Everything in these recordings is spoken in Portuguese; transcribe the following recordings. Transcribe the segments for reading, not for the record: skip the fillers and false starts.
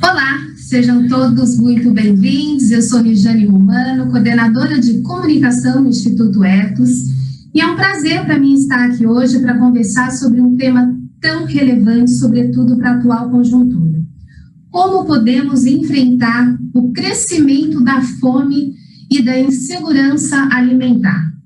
Olá, sejam todos muito bem-vindos. Eu sou Rejane Romano, coordenadora de comunicação do Instituto Etos, e é um prazer para mim estar aqui hoje para conversar sobre um tema tão relevante, sobretudo para a atual conjuntura. Como podemos enfrentar o crescimento da fome e da insegurança alimentar?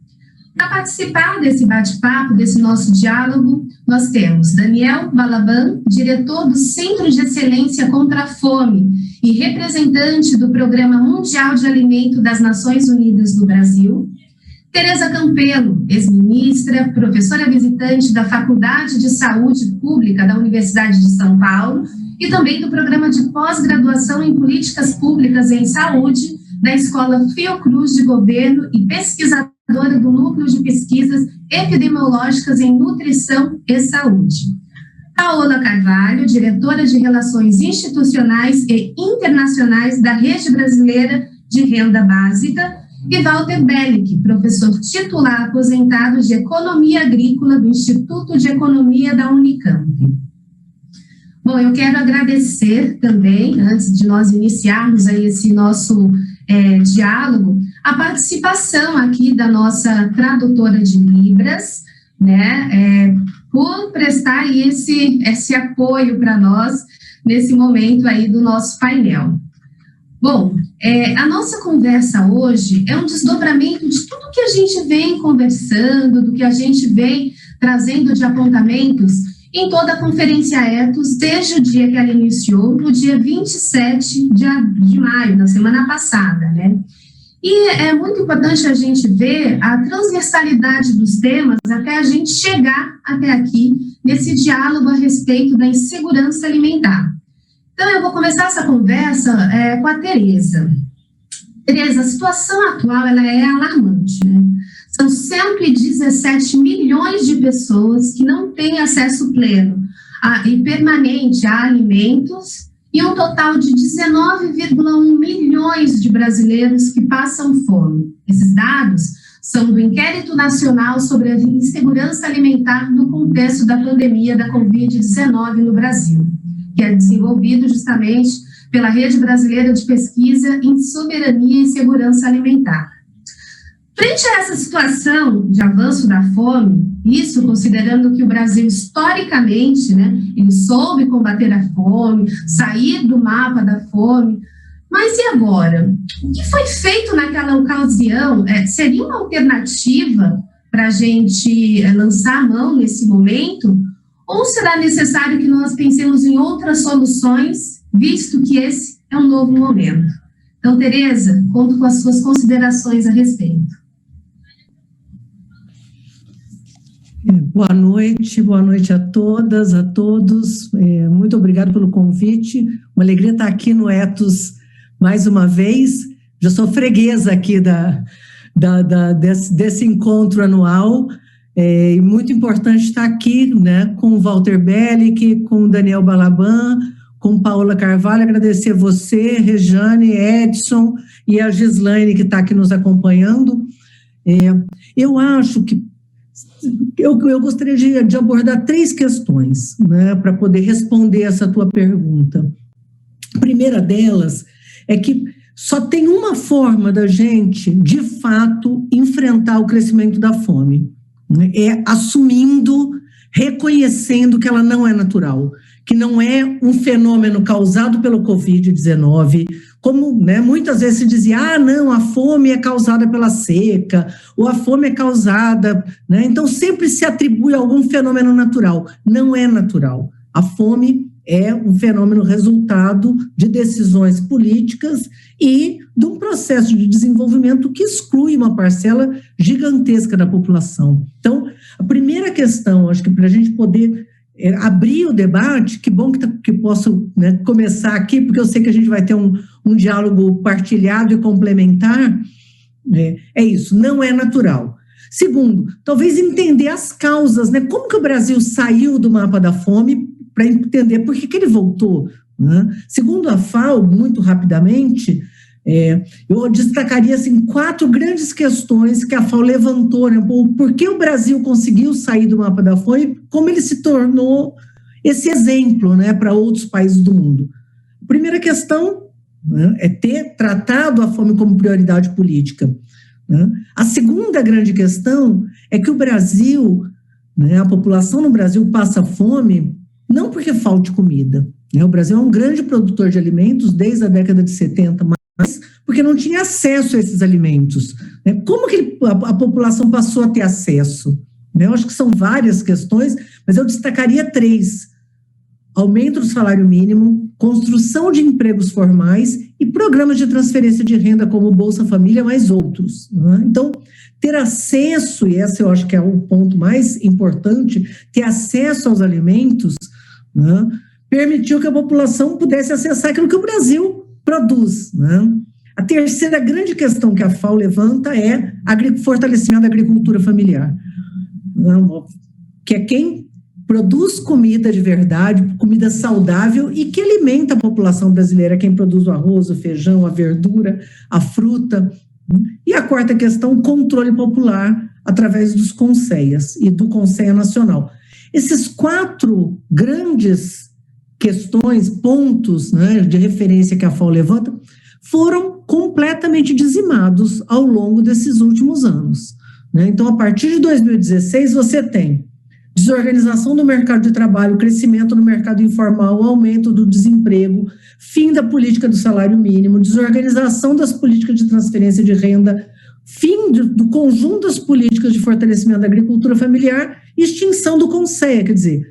Para participar desse bate-papo, desse nosso diálogo, nós temos Daniel Balaban, diretor do Centro de Excelência contra a Fome e representante do Programa Mundial de Alimento das Nações Unidas do Brasil, Tereza Campelo, ex-ministra, professora visitante da Faculdade de Saúde Pública da Universidade de São Paulo e também do Programa de Pós-Graduação em Políticas Públicas em Saúde da Escola Fiocruz de Governo e pesquisadora do Núcleo de Pesquisas Epidemiológicas em Nutrição e Saúde. Paola Carvalho, diretora de Relações Institucionais e Internacionais da Rede Brasileira de Renda Básica, e Walter Bellick, professor titular aposentado de Economia Agrícola do Instituto de Economia da Unicamp. Bom, eu quero agradecer também, antes de nós iniciarmos aí esse nosso diálogo, a participação aqui da nossa tradutora de Libras, né, por prestar aí esse apoio para nós nesse momento aí do nosso painel. Bom, a nossa conversa hoje é um desdobramento de tudo que a gente vem conversando, do que a gente vem trazendo de apontamentos em toda a Conferência Etos, desde o dia que ela iniciou, no dia 27 de maio, na semana passada, né? E é muito importante a gente ver a transversalidade dos temas até a gente chegar até aqui, nesse diálogo a respeito da insegurança alimentar. Então, eu vou começar essa conversa com a Tereza. Tereza, a situação atual ela é alarmante, né? São 117 milhões de pessoas que não têm acesso pleno e permanente a alimentos e um total de 19,1 milhões de brasileiros que passam fome. Esses dados são do Inquérito Nacional sobre a Insegurança Alimentar no contexto da pandemia da Covid-19 no Brasil, que é desenvolvido justamente pela Rede Brasileira de Pesquisa em Soberania e Segurança Alimentar. Frente a essa situação de avanço da fome, isso considerando que o Brasil historicamente, né, ele soube combater a fome, sair do mapa da fome, mas e agora? O que foi feito naquela ocasião seria uma alternativa para a gente lançar a mão nesse momento? Ou será necessário que nós pensemos em outras soluções, visto que esse é um novo momento? Então, Tereza, conto com as suas considerações a respeito. Boa noite a todas, a todos. Muito obrigado pelo convite. Uma alegria estar aqui no Etos mais uma vez. Já sou freguesa aqui desse encontro anual. E muito importante estar aqui, né, com o Walter Bellick, com o Daniel Balaban, com Paola Carvalho, agradecer a você, Rejane, Edson e a Gislaine que está aqui nos acompanhando. Eu acho que eu gostaria de abordar 3 questões, né, para poder responder essa tua pergunta. A primeira delas é que só tem uma forma da gente, de fato, enfrentar o crescimento da fome, né, assumindo, reconhecendo que ela não é natural, que não é um fenômeno causado pelo Covid-19, como, né, muitas vezes se dizia, não, a fome é causada pela seca, ou a fome é causada, né, então sempre se atribui a algum fenômeno natural. Não é natural. A fome é um fenômeno resultado de decisões políticas e de um processo de desenvolvimento que exclui uma parcela gigantesca da população. Então, a primeira questão, acho que para a gente poder abrir o debate, que bom que posso, né, começar aqui, porque eu sei que a gente vai ter um diálogo partilhado e complementar, é isso, não é natural. Segundo, talvez entender as causas, né, como que o Brasil saiu do mapa da fome, para entender por que ele voltou, né? Segundo a FAO, muito rapidamente, eu destacaria assim, 4 grandes questões que a FAO levantou, né? Por que o Brasil conseguiu sair do mapa da fome, como ele se tornou esse exemplo, né, para outros países do mundo. A primeira questão, né, é ter tratado a fome como prioridade política, né? A segunda grande questão é que o Brasil, né, a população no Brasil passa fome não porque falte comida, né? O Brasil é um grande produtor de alimentos desde a década de 70, mas porque não tinha acesso a esses alimentos, né? Como que a população passou a ter acesso? Eu acho que são várias questões, mas eu destacaria 3. Aumento do salário mínimo, construção de empregos formais e programas de transferência de renda como Bolsa Família, mais outros, né? Então, ter acesso, e esse eu acho que é o ponto mais importante, ter acesso aos alimentos, né, permitiu que a população pudesse acessar aquilo que o Brasil produz, né? A terceira grande questão que a FAO levanta é fortalecimento da agricultura familiar, que é quem produz comida de verdade, comida saudável e que alimenta a população brasileira, quem produz o arroz, o feijão, a verdura, a fruta. E a quarta questão, controle popular através dos CONSEAs e do Conselho Nacional. Esses 4 grandes questões, pontos, né, de referência que a FAO levanta, foram completamente dizimados ao longo desses últimos anos, né? Então, a partir de 2016, você tem desorganização do mercado de trabalho, crescimento no mercado informal, aumento do desemprego, fim da política do salário mínimo, desorganização das políticas de transferência de renda, fim do conjunto das políticas de fortalecimento da agricultura familiar e extinção do CONSEA. Quer dizer,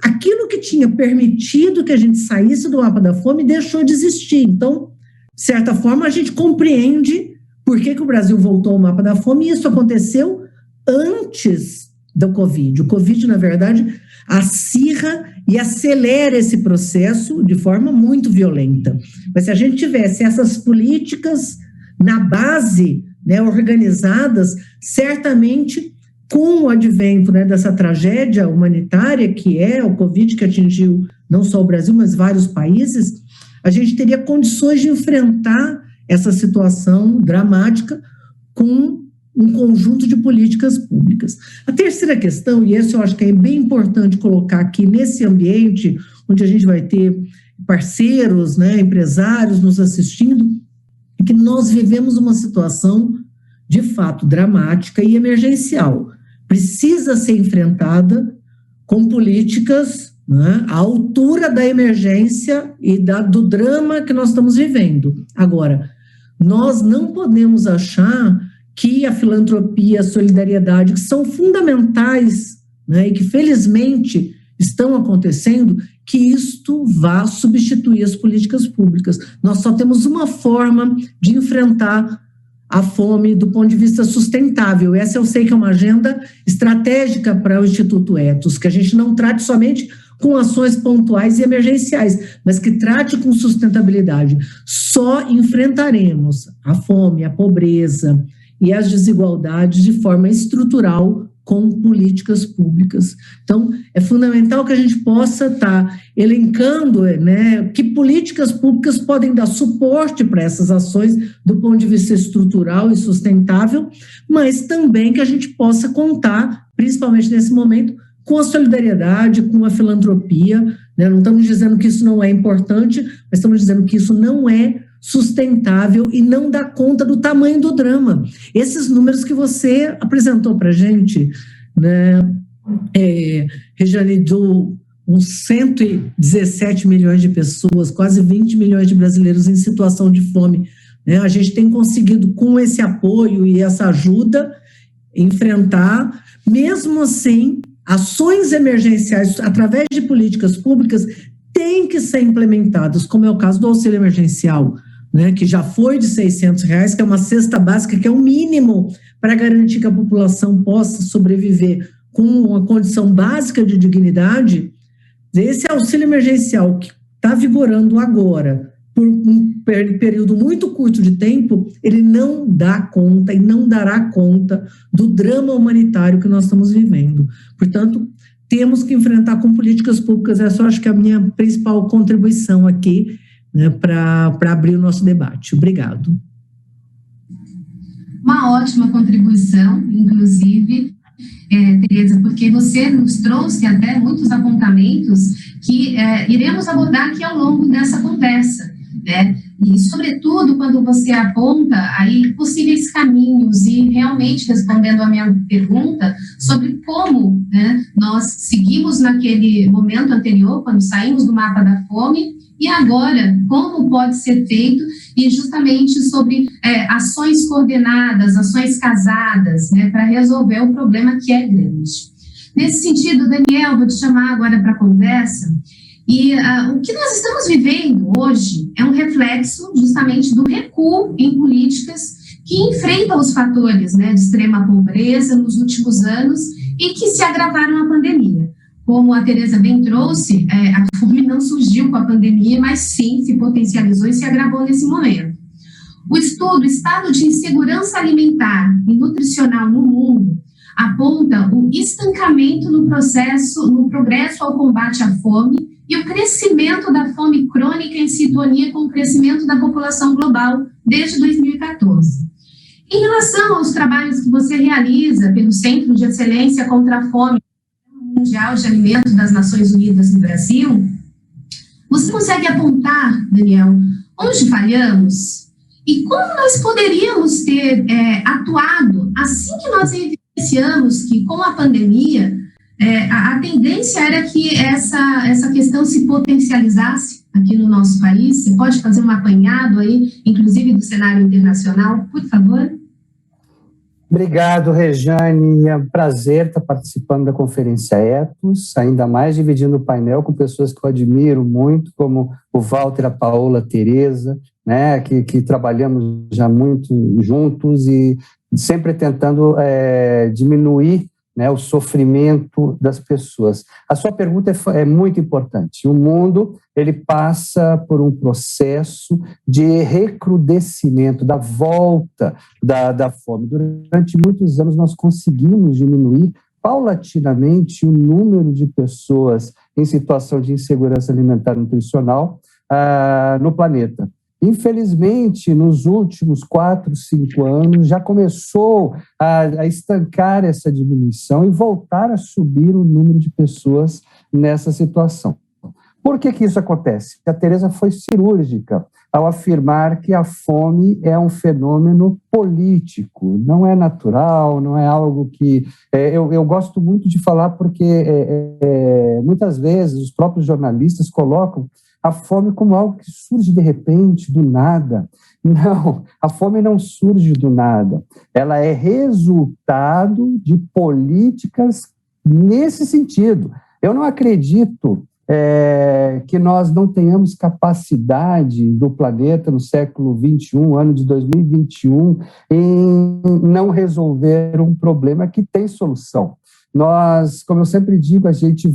aquilo que tinha permitido que a gente saísse do mapa da fome deixou de existir. Então, de certa forma, a gente compreende por que o Brasil voltou ao mapa da fome, e isso aconteceu antes do Covid. O Covid, na verdade, acirra e acelera esse processo de forma muito violenta. Mas se a gente tivesse essas políticas na base, né, organizadas, certamente, com o advento, né, dessa tragédia humanitária que é o Covid, que atingiu não só o Brasil, mas vários países, a gente teria condições de enfrentar essa situação dramática com um conjunto de políticas públicas. A terceira questão, e essa eu acho que é bem importante colocar aqui nesse ambiente, onde a gente vai ter parceiros, né, empresários nos assistindo, é que nós vivemos uma situação de fato dramática e emergencial. Precisa ser enfrentada com políticas, né, à altura da emergência e do drama que nós estamos vivendo. Agora, nós não podemos achar que a filantropia, a solidariedade, que são fundamentais, né, e que felizmente estão acontecendo, que isto vá substituir as políticas públicas. Nós só temos uma forma de enfrentar a fome do ponto de vista sustentável. Essa eu sei que é uma agenda estratégica para o Instituto Ethos, que a gente não trate somente com ações pontuais e emergenciais, mas que trate com sustentabilidade. Só enfrentaremos a fome, a pobreza e as desigualdades de forma estrutural com políticas públicas. Então, é fundamental que a gente possa estar elencando, né, que políticas públicas podem dar suporte para essas ações do ponto de vista estrutural e sustentável, mas também que a gente possa contar, principalmente nesse momento, com a solidariedade, com a filantropia, né? Não estamos dizendo que isso não é importante, mas estamos dizendo que isso não é sustentável e não dá conta do tamanho do drama. Esses números que você apresentou para a gente, né, Regiane, uns 117 milhões de pessoas, quase 20 milhões de brasileiros em situação de fome, né? A gente tem conseguido, com esse apoio e essa ajuda, enfrentar. Mesmo assim, ações emergenciais, através de políticas públicas, têm que ser implementadas, como é o caso do auxílio emergencial, né, que já foi de R$600, que é uma cesta básica, que é o mínimo para garantir que a população possa sobreviver com uma condição básica de dignidade. Esse auxílio emergencial que está vigorando agora, por um período muito curto de tempo, ele não dá conta e não dará conta do drama humanitário que nós estamos vivendo. Portanto, temos que enfrentar com políticas públicas. Essa eu acho que é a minha principal contribuição aqui, né, para abrir o nosso debate. Obrigado. Uma ótima contribuição, inclusive. Tereza, porque você nos trouxe até muitos apontamentos que iremos abordar aqui ao longo dessa conversa, né? E, sobretudo, quando você aponta aí possíveis caminhos e realmente respondendo a minha pergunta sobre como, né, nós seguimos naquele momento anterior, quando saímos do mapa da fome, e agora, como pode ser feito, e justamente sobre ações coordenadas, ações casadas, né, para resolver o problema que é grande. Nesse sentido, Daniel, vou te chamar agora para a conversa, e o que nós estamos vivendo hoje é um reflexo justamente do recuo em políticas que enfrentam os fatores, né, de extrema pobreza nos últimos anos e que se agravaram na pandemia. Como a Tereza bem trouxe, a fome não surgiu com a pandemia, mas sim se potencializou e se agravou nesse momento. O estudo Estado de Insegurança Alimentar e Nutricional no Mundo aponta o estancamento no progresso ao combate à fome e o crescimento da fome crônica em sintonia com o crescimento da população global desde 2014. Em relação aos trabalhos que você realiza pelo Centro de Excelência contra a Fome Mundial de Alimentos das Nações Unidas no Brasil, você consegue apontar, Daniel, onde falhamos e como nós poderíamos ter atuado assim que nós evidenciamos que com a pandemia a tendência era que essa questão se potencializasse aqui no nosso país? Você pode fazer um apanhado aí, inclusive do cenário internacional, por favor? Obrigado, Rejane. É um prazer estar participando da Conferência Ethos, ainda mais dividindo o painel com pessoas que eu admiro muito, como o Walter, a Paola, a Tereza, né, que trabalhamos já muito juntos e sempre tentando diminuir, né, o sofrimento das pessoas. A sua pergunta é muito importante. O mundo ele passa por um processo de recrudescimento, da volta da fome. Durante muitos anos nós conseguimos diminuir paulatinamente o número de pessoas em situação de insegurança alimentar e nutricional no planeta. Infelizmente, nos últimos 4, 5 anos, já começou a estancar essa diminuição e voltar a subir o número de pessoas nessa situação. Por que isso acontece? A Tereza foi cirúrgica ao afirmar que a fome é um fenômeno político, não é natural, não é algo que... Eu gosto muito de falar porque muitas vezes os próprios jornalistas colocam a fome como algo que surge de repente, do nada. Não, a fome não surge do nada. Ela é resultado de políticas nesse sentido. Eu não acredito que nós não tenhamos capacidade do planeta no século XXI, ano de 2021, em não resolver um problema que tem solução. Nós, como eu sempre digo, a gente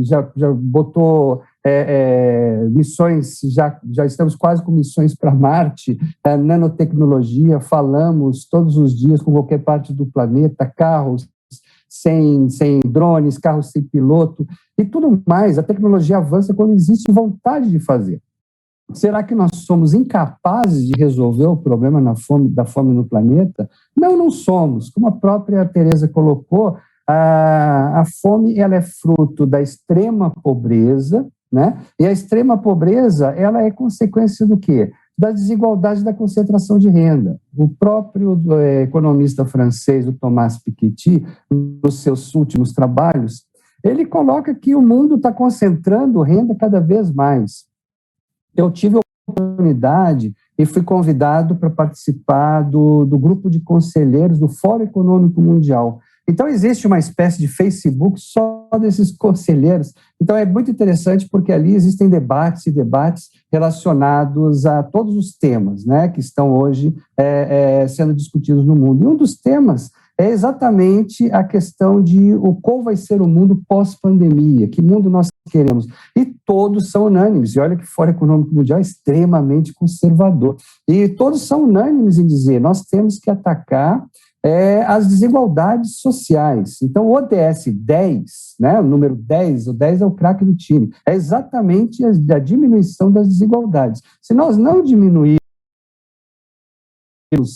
já botou missões, já estamos quase com missões para Marte, nanotecnologia, falamos todos os dias com qualquer parte do planeta, carros sem drones, carros sem piloto e tudo mais. A tecnologia avança quando existe vontade de fazer. Será que nós somos incapazes de resolver o problema da fome no planeta? Não, não somos. Como a própria Tereza colocou, a fome ela é fruto da extrema pobreza, né? E a extrema pobreza ela é consequência do quê? Da desigualdade da concentração de renda. O próprio economista francês, o Thomas Piketty, nos seus últimos trabalhos, ele coloca que o mundo está concentrando renda cada vez mais. Eu tive a oportunidade e fui convidado para participar do grupo de conselheiros do Fórum Econômico Mundial. Então, existe uma espécie de Facebook só desses conselheiros. Então, é muito interessante porque ali existem debates e debates relacionados a todos os temas, né, que estão hoje sendo discutidos no mundo. E um dos temas é exatamente a questão de qual vai ser o mundo pós-pandemia, que mundo nós queremos. E todos são unânimes. E olha que o Fórum Econômico Mundial é extremamente conservador. E todos são unânimes em dizer nós temos que atacar as desigualdades sociais. Então, o ODS 10, né, o número 10, o 10 é o craque do time, é exatamente a diminuição das desigualdades. Se nós não diminuirmos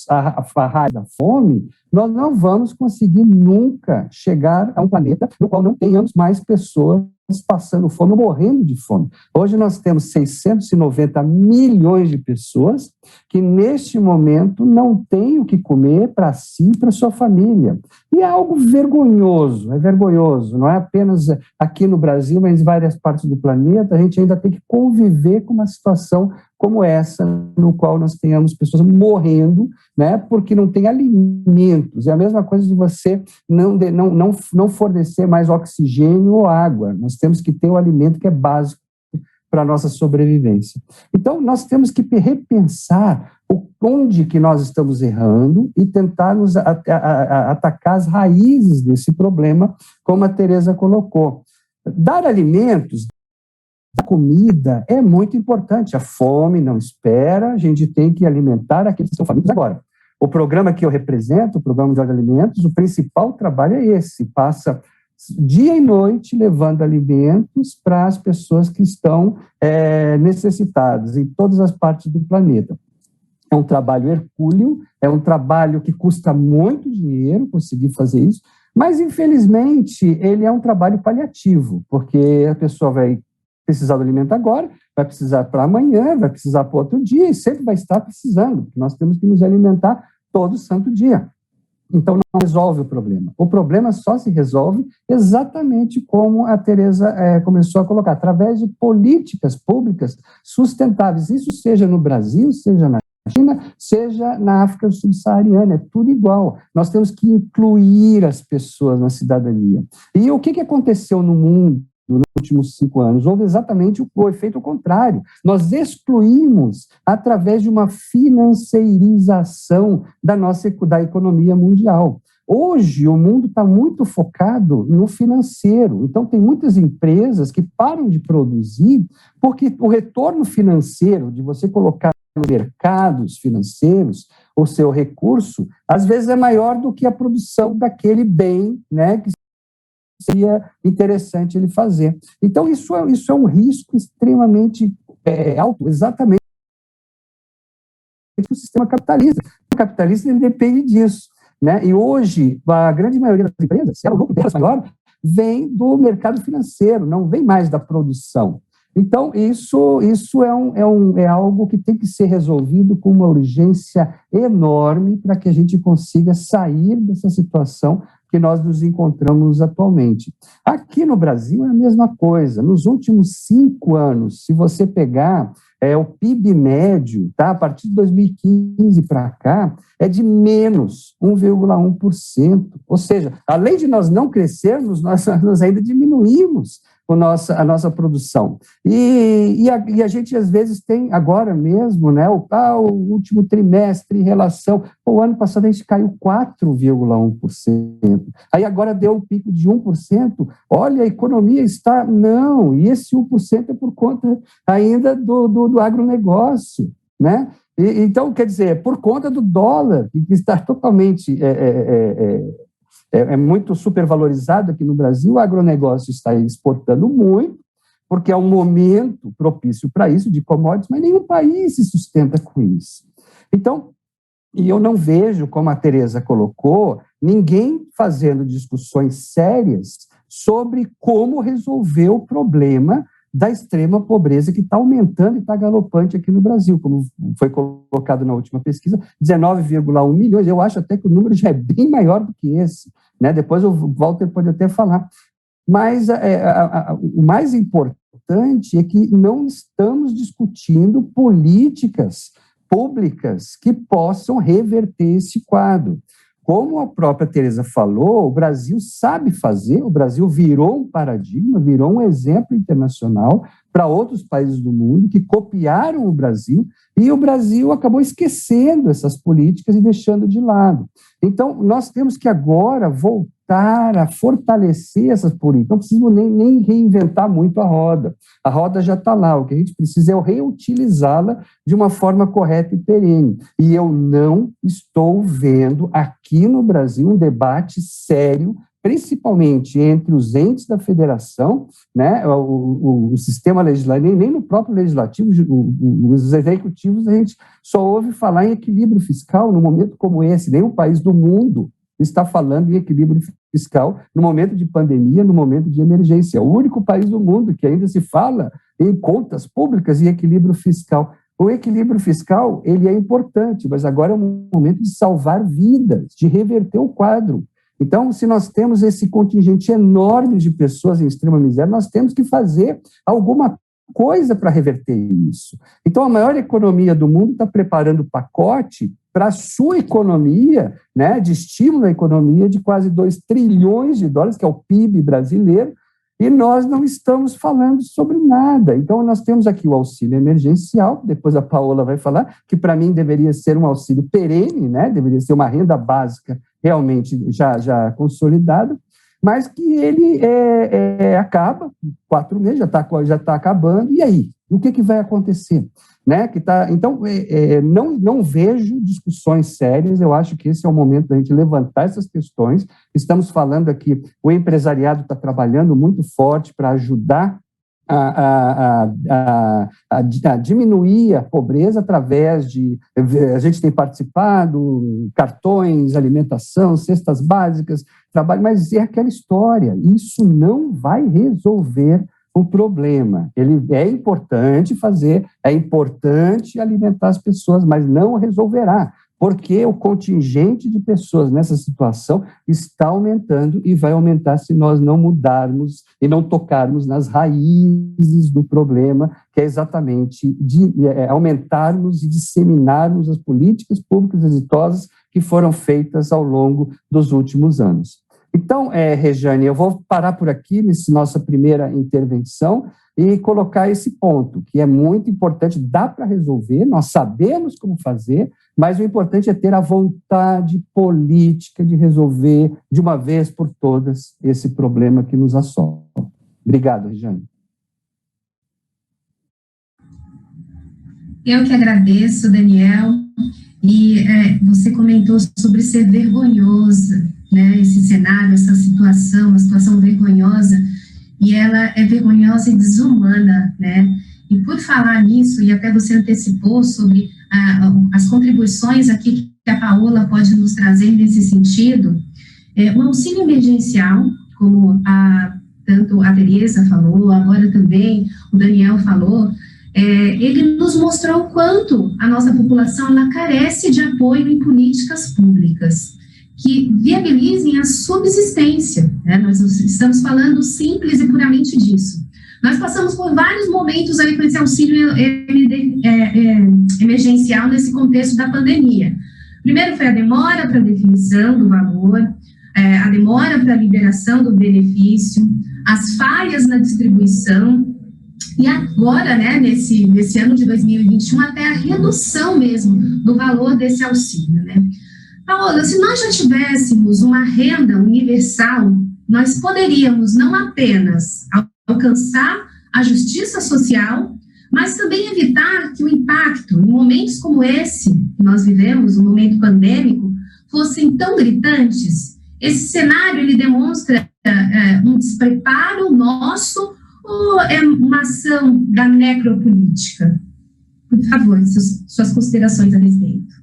a raiz da fome, nós não vamos conseguir nunca chegar a um planeta no qual não tenhamos mais pessoas passando fome, morrendo de fome. Hoje nós temos 690 milhões de pessoas que, neste momento, não têm o que comer para si e para sua família. E é algo vergonhoso, não é apenas aqui no Brasil, mas em várias partes do planeta, a gente ainda tem que conviver com uma situação como essa, no qual nós tenhamos pessoas morrendo, né, porque não tem alimentos. É a mesma coisa de você não fornecer mais oxigênio ou água. Nós temos que ter o alimento que é básico para a nossa sobrevivência. Então, nós temos que repensar onde que nós estamos errando e tentar atacar as raízes desse problema, como a Tereza colocou. Dar alimentos, a comida é muito importante. A fome não espera, a gente tem que alimentar aqueles que estão famintos agora. O programa que eu represento, o programa de alimentos, o principal trabalho é esse, passa dia e noite levando alimentos para as pessoas que estão necessitadas em todas as partes do planeta. É um trabalho hercúleo, é um trabalho que custa muito dinheiro conseguir fazer isso, mas, infelizmente, ele é um trabalho paliativo, porque a pessoa vai precisar do alimento agora, vai precisar para amanhã, vai precisar para outro dia, e sempre vai estar precisando, porque nós temos que nos alimentar todo santo dia. Então, não resolve o problema. O problema só se resolve exatamente como a Tereza começou a colocar, através de políticas públicas sustentáveis. Isso seja no Brasil, seja na China, seja na África subsaariana, é tudo igual. Nós temos que incluir as pessoas na cidadania. E o que aconteceu no mundo nos últimos 5 anos? Houve exatamente o efeito contrário. Nós excluímos através de uma financeirização da economia mundial. Hoje, o mundo está muito focado no financeiro. Então, tem muitas empresas que param de produzir porque o retorno financeiro de você colocar nos mercados financeiros o seu recurso, às vezes é maior do que a produção daquele bem, né, que seria interessante ele fazer. Então, isso é um risco extremamente alto, exatamente do sistema capitalista. O capitalista ele depende disso, né? E hoje, a grande maioria das empresas, o lucro delas maior, vem do mercado financeiro, não vem mais da produção. Então, isso é algo que tem que ser resolvido com uma urgência enorme para que a gente consiga sair dessa situação que nós nos encontramos atualmente. Aqui no Brasil é a mesma coisa. Nos últimos 5 anos, se você pegar o PIB médio, tá, a partir de 2015 para cá, é de menos 1,1%. Ou seja, além de nós não crescermos, nós ainda diminuímos a nossa produção. E a gente, às vezes, tem agora mesmo, né, o último trimestre em relação... O ano passado a gente caiu 4,1%. Aí agora deu um pico de 1%. Olha, a economia está... Não, e esse 1% é por conta ainda do agronegócio, né? Então, quer dizer, por conta do dólar, que está totalmente... muito supervalorizado aqui no Brasil, o agronegócio está exportando muito, porque é um momento propício para isso, de commodities, mas nenhum país se sustenta com isso. Então, e eu não vejo, como a Tereza colocou, ninguém fazendo discussões sérias sobre como resolver o problema da extrema pobreza que está aumentando e está galopante aqui no Brasil, como foi colocado na última pesquisa, 19,1 milhões, eu acho até que o número já é bem maior do que esse, né? Depois o Walter pode até falar. Mas o mais importante é que não estamos discutindo políticas públicas que possam reverter esse quadro. Como a própria Tereza falou, o Brasil sabe fazer, o Brasil virou um paradigma, virou um exemplo internacional para outros países do mundo que copiaram o Brasil, e o Brasil acabou esquecendo essas políticas e deixando de lado. Então, nós temos que agora voltar a fortalecer essas políticas. Não precisamos nem reinventar muito a roda já está lá, o que a gente precisa é reutilizá-la de uma forma correta e perene. E eu não estou vendo aqui no Brasil um debate sério principalmente entre os entes da federação, né, o sistema legislativo, nem no próprio legislativo, os executivos, a gente só ouve falar em equilíbrio fiscal num momento como esse. Nenhum país do mundo está falando em equilíbrio fiscal no momento de pandemia, no momento de emergência. O único país do mundo que ainda se fala em contas públicas e equilíbrio fiscal. O equilíbrio fiscal, ele é importante, mas agora é um momento de salvar vidas, de reverter o quadro. Então, se nós temos esse contingente enorme de pessoas em extrema miséria, nós temos que fazer alguma coisa para reverter isso. Então, a maior economia do mundo está preparando pacote para a sua economia, né, de estímulo à economia de quase 2 trilhões de dólares, que é o PIB brasileiro, e nós não estamos falando sobre nada. Então, nós temos aqui o auxílio emergencial, depois a Paola vai falar, que para mim deveria ser um auxílio perene, né? Deveria ser uma renda básica realmente já consolidada, mas que ele acaba, 4 meses, já está acabando, e aí? O que vai acontecer? Né? Então, não vejo discussões sérias, eu acho que esse é o momento da gente levantar essas questões. Estamos falando aqui, o empresariado está trabalhando muito forte para ajudar a diminuir a pobreza através de... A gente tem participado, cartões, alimentação, cestas básicas, trabalho, mas é aquela história, isso não vai resolver o problema. Ele é importante fazer, é importante alimentar as pessoas, mas não resolverá, porque o contingente de pessoas nessa situação está aumentando e vai aumentar se nós não mudarmos e não tocarmos nas raízes do problema, que é exatamente aumentarmos e disseminarmos as políticas públicas exitosas que foram feitas ao longo dos últimos anos. Então, Rejane, eu vou parar por aqui nessa nossa primeira intervenção e colocar esse ponto, que é muito importante, dá para resolver, nós sabemos como fazer, mas o importante é ter a vontade política de resolver de uma vez por todas esse problema que nos assola. Obrigado, Rejane. Eu que agradeço, Daniel, e você comentou sobre ser vergonhosa, né, esse cenário, essa situação, uma situação vergonhosa, e ela é vergonhosa e desumana, né, e por falar nisso, e até você antecipou sobre as contribuições aqui que a Paola pode nos trazer nesse sentido, o auxílio emergencial, como tanto a Tereza falou, agora também o Daniel falou, ele nos mostrou o quanto a nossa população ela carece de apoio em políticas públicas que viabilizem a subsistência, né? Nós estamos falando simples e puramente disso. Nós passamos por vários momentos aí com esse auxílio emergencial nesse contexto da pandemia. Primeiro foi a demora para a definição do valor, a demora para a liberação do benefício, as falhas na distribuição, e agora, né, nesse ano de 2021, até a redução mesmo do valor desse auxílio, né. Paola, se nós já tivéssemos uma renda universal, nós poderíamos não apenas alcançar a justiça social, mas também evitar que o impacto, em momentos como esse que nós vivemos, um momento pandêmico, fossem tão gritantes. Esse cenário, ele demonstra um despreparo nosso ou é uma ação da necropolítica? Por favor, suas considerações a respeito.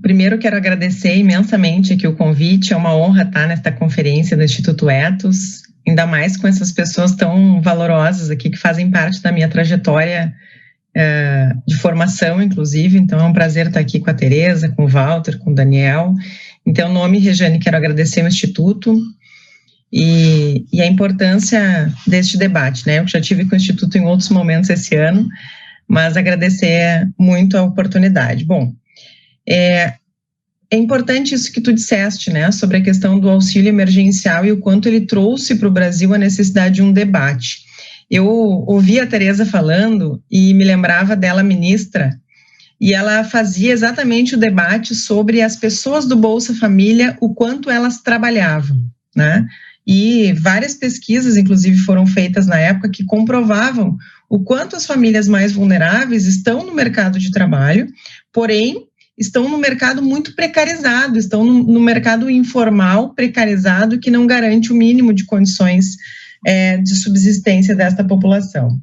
Primeiro, quero agradecer imensamente aqui o convite, é uma honra estar nesta conferência do Instituto Ethos, ainda mais com essas pessoas tão valorosas aqui, que fazem parte da minha trajetória de formação, inclusive, então é um prazer estar aqui com a Tereza, com o Walter, com o Daniel. Então, nome, Rejane, quero agradecer ao Instituto e a importância deste debate, né? Eu já tive com o Instituto em outros momentos esse ano, mas agradecer muito a oportunidade. Bom, é importante isso que tu disseste, né, sobre a questão do auxílio emergencial e o quanto ele trouxe para o Brasil a necessidade de um debate. Eu ouvi a Tereza falando e me lembrava dela ministra, e ela fazia exatamente o debate sobre as pessoas do Bolsa Família, o quanto elas trabalhavam, né, e várias pesquisas, inclusive, foram feitas na época que comprovavam o quanto as famílias mais vulneráveis estão no mercado de trabalho, porém, estão no mercado muito precarizado, estão no mercado informal, precarizado, que não garante o mínimo de condições de subsistência desta população.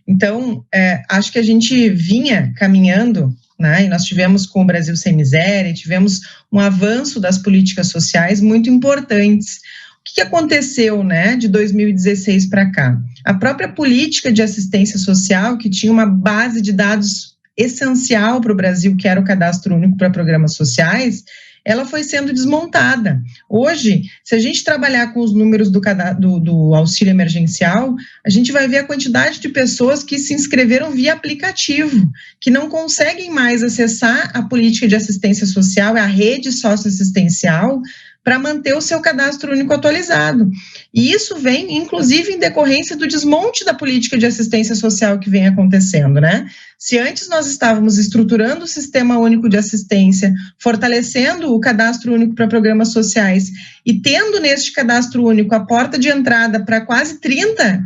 Então, acho que a gente vinha caminhando, né, e nós tivemos com o Brasil Sem Miséria, tivemos um avanço das políticas sociais muito importantes. O que aconteceu, né, de 2016 para cá? A própria política de assistência social, que tinha uma base de dados essencial para o Brasil, que era o cadastro único para programas sociais, ela foi sendo desmontada. Hoje, se a gente trabalhar com os números do auxílio emergencial, a gente vai ver a quantidade de pessoas que se inscreveram via aplicativo, que não conseguem mais acessar a política de assistência social, a rede socioassistencial, para manter o seu cadastro único atualizado. E isso vem, inclusive, em decorrência do desmonte da política de assistência social que vem acontecendo, né? Se antes nós estávamos estruturando o Sistema Único de Assistência, fortalecendo o cadastro único para programas sociais e tendo neste cadastro único a porta de entrada para quase 30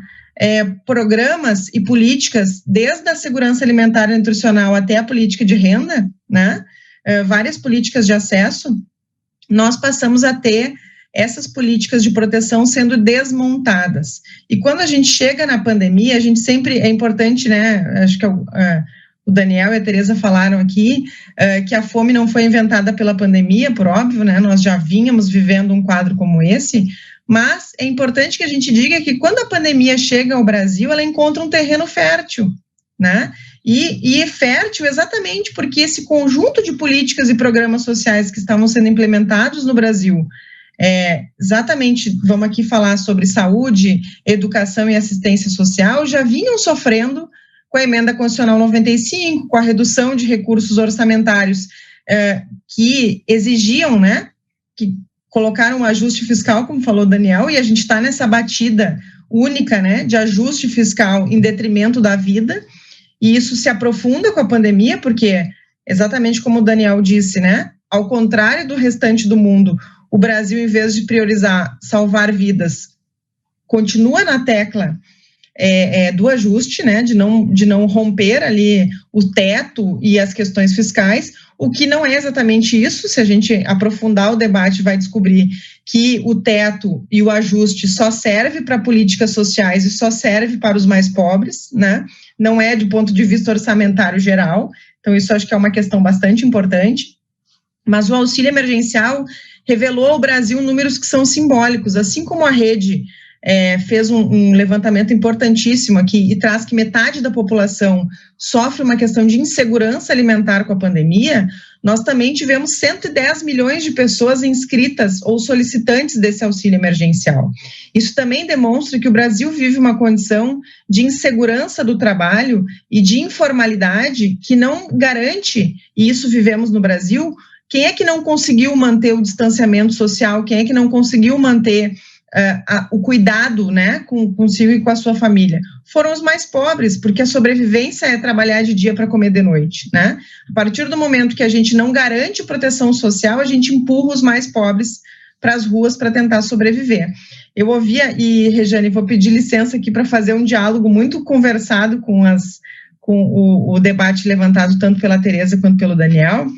programas e políticas, desde a segurança alimentar e nutricional até a política de renda, né? Várias políticas de acesso, nós passamos a ter essas políticas de proteção sendo desmontadas. E quando a gente chega na pandemia, a gente sempre, é importante, né, acho que o Daniel e a Tereza falaram aqui, que a fome não foi inventada pela pandemia, por óbvio, né, nós já vínhamos vivendo um quadro como esse, mas é importante que a gente diga que quando a pandemia chega ao Brasil, ela encontra um terreno fértil, né, e fértil exatamente porque esse conjunto de políticas e programas sociais que estavam sendo implementados no Brasil, exatamente, vamos aqui falar sobre saúde, educação e assistência social, já vinham sofrendo com a emenda constitucional 95, com a redução de recursos orçamentários que exigiam, né, que colocaram um ajuste fiscal, como falou o Daniel, e a gente está nessa batida única, né, de ajuste fiscal em detrimento da vida. E isso se aprofunda com a pandemia, porque, exatamente como o Daniel disse, né, ao contrário do restante do mundo, o Brasil, em vez de priorizar salvar vidas, continua na tecla do ajuste, né, de não romper ali o teto e as questões fiscais, o que não é exatamente isso. Se a gente aprofundar o debate, vai descobrir que o teto e o ajuste só serve para políticas sociais e só serve para os mais pobres, né, não é do ponto de vista orçamentário geral. Então isso acho que é uma questão bastante importante, mas o auxílio emergencial revelou ao Brasil números que são simbólicos, assim como a rede fez um levantamento importantíssimo aqui e traz que metade da população sofre uma questão de insegurança alimentar com a pandemia. Nós também tivemos 110 milhões de pessoas inscritas ou solicitantes desse auxílio emergencial. Isso também demonstra que o Brasil vive uma condição de insegurança do trabalho e de informalidade que não garante, e isso vivemos no Brasil. Quem é que não conseguiu manter o distanciamento social? Quem é que não conseguiu manter o cuidado, né, consigo e com a sua família? Foram os mais pobres, porque a sobrevivência é trabalhar de dia para comer de noite, né? A partir do momento que a gente não garante proteção social, a gente empurra os mais pobres para as ruas para tentar sobreviver. Eu ouvia, e Rejane, vou pedir licença aqui para fazer um diálogo muito conversado com o debate levantado tanto pela Tereza quanto pelo Daniel,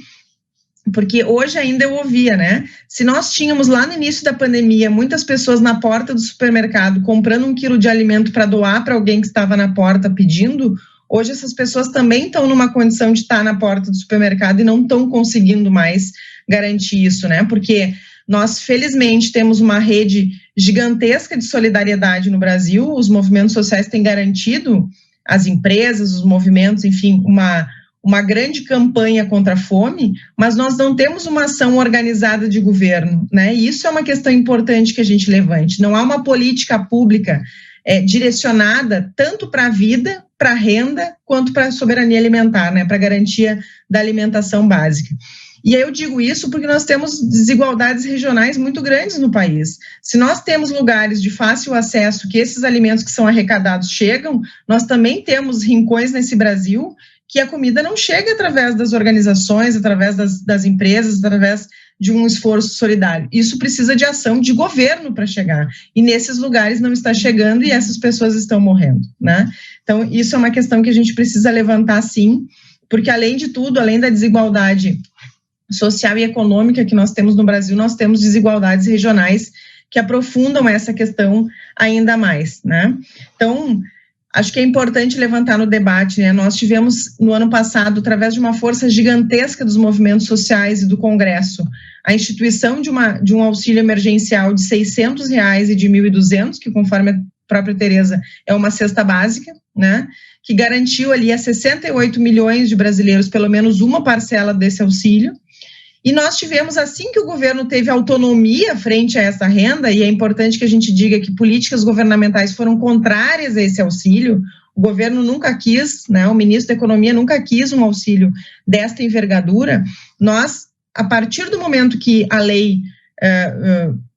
porque hoje ainda eu ouvia, né, se nós tínhamos lá no início da pandemia muitas pessoas na porta do supermercado comprando 1 quilo de alimento para doar para alguém que estava na porta pedindo, hoje essas pessoas também estão numa condição de estar na porta do supermercado e não estão conseguindo mais garantir isso, né, porque nós felizmente temos uma rede gigantesca de solidariedade no Brasil, os movimentos sociais têm garantido, as empresas, os movimentos, enfim, uma grande campanha contra a fome, mas nós não temos uma ação organizada de governo, né? E isso é uma questão importante que a gente levante. Não há uma política pública direcionada tanto para a vida, para a renda, quanto para a soberania alimentar, né? Para a garantia da alimentação básica. E aí eu digo isso porque nós temos desigualdades regionais muito grandes no país. Se nós temos lugares de fácil acesso que esses alimentos que são arrecadados chegam, nós também temos rincões nesse Brasil que a comida não chega através das organizações, através das empresas, através de um esforço solidário. Isso precisa de ação de governo para chegar. E nesses lugares não está chegando e essas pessoas estão morrendo, né? Então, isso é uma questão que a gente precisa levantar, sim, porque além de tudo, além da desigualdade social e econômica que nós temos no Brasil, nós temos desigualdades regionais que aprofundam essa questão ainda mais, né? Então, acho que é importante levantar no debate, né? Nós tivemos, no ano passado, através de uma força gigantesca dos movimentos sociais e do Congresso, a instituição de um auxílio emergencial de R$600 e de R$1.200, que, conforme a própria Tereza, é uma cesta básica, né? Que garantiu ali a 68 milhões de brasileiros pelo menos uma parcela desse auxílio. E nós tivemos, assim que o governo teve autonomia frente a essa renda, e é importante que a gente diga que políticas governamentais foram contrárias a esse auxílio, o governo nunca quis, né, o ministro da Economia nunca quis um auxílio desta envergadura. Nós, a partir do momento que a lei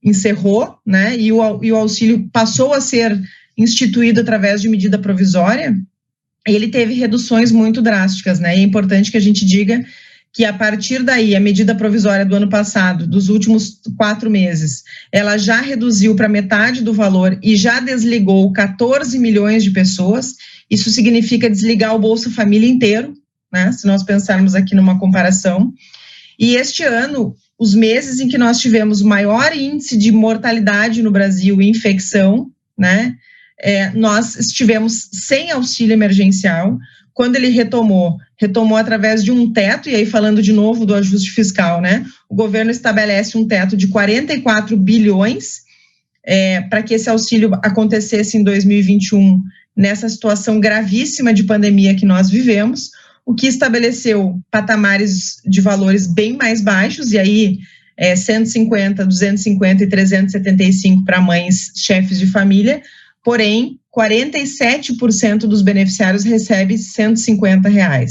encerrou, né, e o auxílio passou a ser instituído através de medida provisória, ele teve reduções muito drásticas, né, e é importante que a gente diga que a partir daí, a medida provisória do ano passado, dos últimos 4 meses, ela já reduziu para metade do valor e já desligou 14 milhões de pessoas. Isso significa desligar o Bolsa Família inteiro, né, se nós pensarmos aqui numa comparação. E este ano, os meses em que nós tivemos maior índice de mortalidade no Brasil e infecção, né, nós estivemos sem auxílio emergencial. Quando ele retomou através de um teto, e aí falando de novo do ajuste fiscal, né? O governo estabelece um teto de 44 bilhões para que esse auxílio acontecesse em 2021, nessa situação gravíssima de pandemia que nós vivemos, o que estabeleceu patamares de valores bem mais baixos, e aí 150, 250 e 375 para mães chefes de família, porém, 47% dos beneficiários recebem R$150.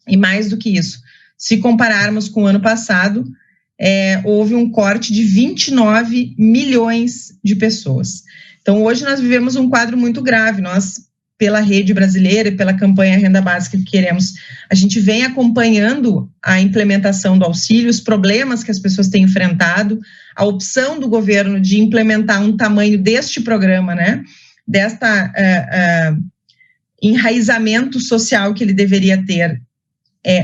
E mais do que isso, se compararmos com o ano passado, houve um corte de 29 milhões de pessoas. Então, hoje nós vivemos um quadro muito grave. Nós, pela rede brasileira e pela campanha Renda Básica que queremos, a gente vem acompanhando a implementação do auxílio, os problemas que as pessoas têm enfrentado, a opção do governo de implementar um tamanho deste programa, né? Desta enraizamento social que ele deveria ter,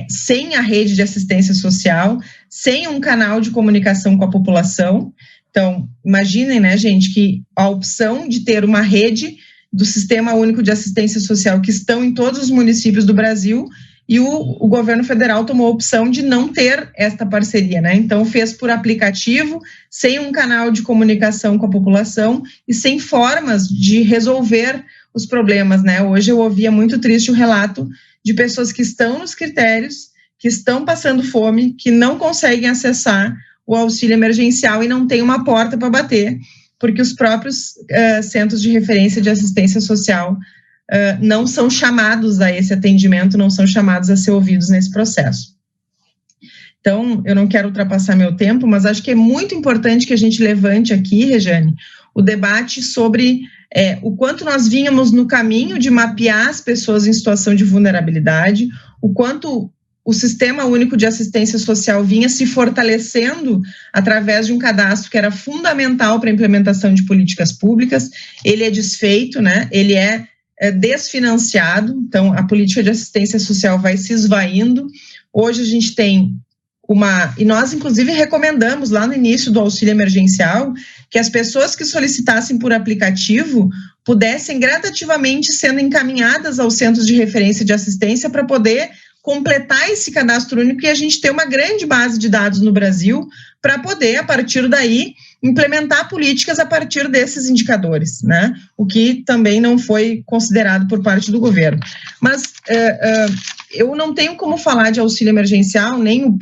sem a rede de assistência social, sem um canal de comunicação com a população. Então, imaginem, né, gente, que a opção de ter uma rede do Sistema Único de Assistência Social que estão em todos os municípios do Brasil, e o governo federal tomou a opção de não ter esta parceria, né? Então, fez por aplicativo, sem um canal de comunicação com a população e sem formas de resolver os problemas, né? Hoje eu ouvia muito triste o relato de pessoas que estão nos critérios, que estão passando fome, que não conseguem acessar o auxílio emergencial e não tem uma porta para bater, porque os próprios centros de referência de assistência social não são chamados a esse atendimento, não são chamados a ser ouvidos nesse processo. Então, eu não quero ultrapassar meu tempo, mas acho que é muito importante que a gente levante aqui, Rejane, o debate sobre o quanto nós vínhamos no caminho de mapear as pessoas em situação de vulnerabilidade, o quanto o Sistema Único de Assistência Social vinha se fortalecendo através de um cadastro que era fundamental para a implementação de políticas públicas. Ele é desfeito, né? Ele é desfinanciado, então a política de assistência social vai se esvaindo. Hoje a gente tem e nós inclusive recomendamos lá no início do auxílio emergencial que as pessoas que solicitassem por aplicativo pudessem gradativamente sendo encaminhadas aos centros de referência de assistência para poder completar esse cadastro único e a gente ter uma grande base de dados no Brasil para poder, a partir daí, implementar políticas a partir desses indicadores, né? O que também não foi considerado por parte do governo. Mas eu não tenho como falar de auxílio emergencial, nem o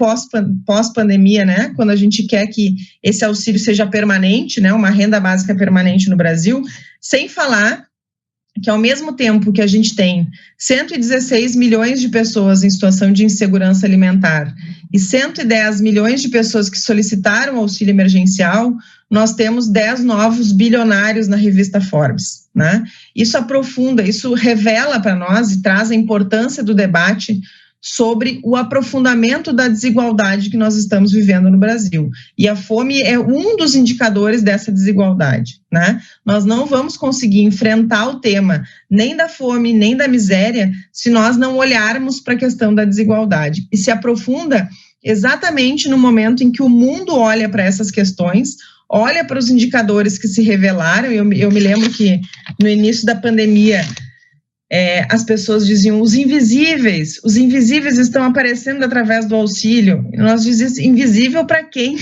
pós-pandemia, né? Quando a gente quer que esse auxílio seja permanente, né? Uma renda básica permanente no Brasil, sem falar que ao mesmo tempo que a gente tem 116 milhões de pessoas em situação de insegurança alimentar e 110 milhões de pessoas que solicitaram auxílio emergencial, nós temos 10 novos bilionários na revista Forbes, né? Isso aprofunda, isso revela para nós e traz a importância do debate sobre o aprofundamento da desigualdade que nós estamos vivendo no Brasil. E a fome é um dos indicadores dessa desigualdade, né? Nós não vamos conseguir enfrentar o tema nem da fome, nem da miséria, se nós não olharmos para a questão da desigualdade. E se aprofunda exatamente no momento em que o mundo olha para essas questões, olha para os indicadores que se revelaram. Eu me lembro que no início da pandemia, as pessoas diziam, os invisíveis estão aparecendo através do auxílio. E nós dizíamos, invisível para quem?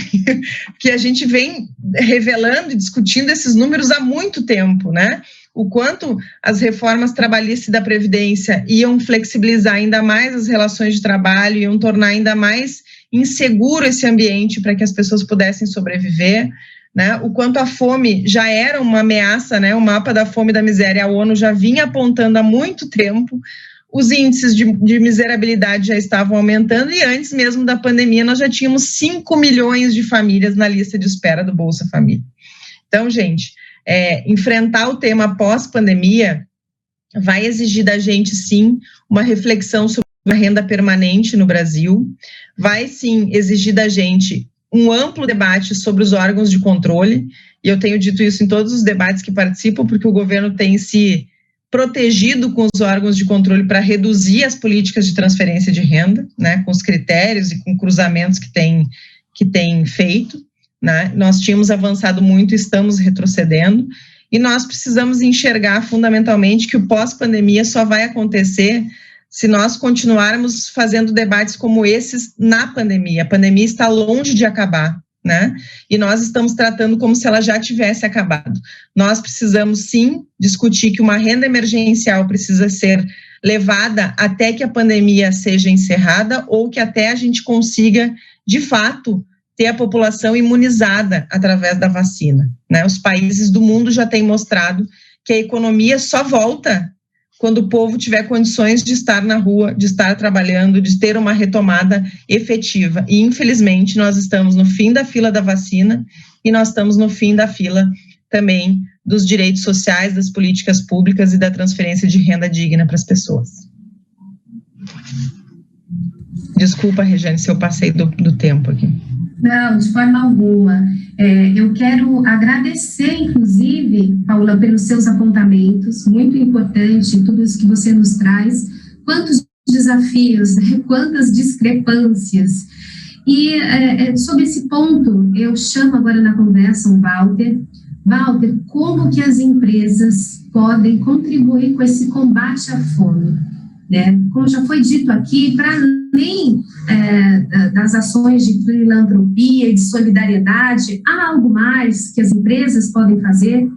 Porque a gente vem revelando e discutindo esses números há muito tempo, né? O quanto as reformas trabalhistas e da Previdência iam flexibilizar ainda mais as relações de trabalho, iam tornar ainda mais inseguro esse ambiente para que as pessoas pudessem sobreviver, né? O quanto a fome já era uma ameaça, né? O mapa da fome e da miséria, a ONU já vinha apontando há muito tempo, os índices de miserabilidade já estavam aumentando, e antes mesmo da pandemia nós já tínhamos 5 milhões de famílias na lista de espera do Bolsa Família. Então, gente, enfrentar o tema pós-pandemia vai exigir da gente, sim, uma reflexão sobre a renda permanente no Brasil, vai, sim, exigir da gente um amplo debate sobre os órgãos de controle, e eu tenho dito isso em todos os debates que participo, porque o governo tem se protegido com os órgãos de controle para reduzir as políticas de transferência de renda, né, com os critérios e com cruzamentos que tem feito, né? Nós tínhamos avançado muito, estamos retrocedendo, e nós precisamos enxergar fundamentalmente que o pós-pandemia só vai acontecer se nós continuarmos fazendo debates como esses na pandemia. A pandemia está longe de acabar, né? E nós estamos tratando como se ela já tivesse acabado. Nós precisamos, sim, discutir que uma renda emergencial precisa ser levada até que a pandemia seja encerrada ou que até a gente consiga, de fato, ter a população imunizada através da vacina, né? Os países do mundo já têm mostrado que a economia só volta quando o povo tiver condições de estar na rua, de estar trabalhando, de ter uma retomada efetiva. E, infelizmente, nós estamos no fim da fila da vacina e nós estamos no fim da fila também dos direitos sociais, das políticas públicas e da transferência de renda digna para as pessoas. Desculpa, Regiane, se eu passei do tempo aqui. Não, de forma alguma. Eu quero agradecer, inclusive, Paula, pelos seus apontamentos, muito importante tudo isso que você nos traz, quantos desafios, quantas discrepâncias. E sobre esse ponto, eu chamo agora na conversa o Walter. Walter, como que as empresas podem contribuir com esse combate à fome? Né? Como já foi dito aqui, para além das ações de filantropia e de solidariedade, há algo mais que as empresas podem fazer?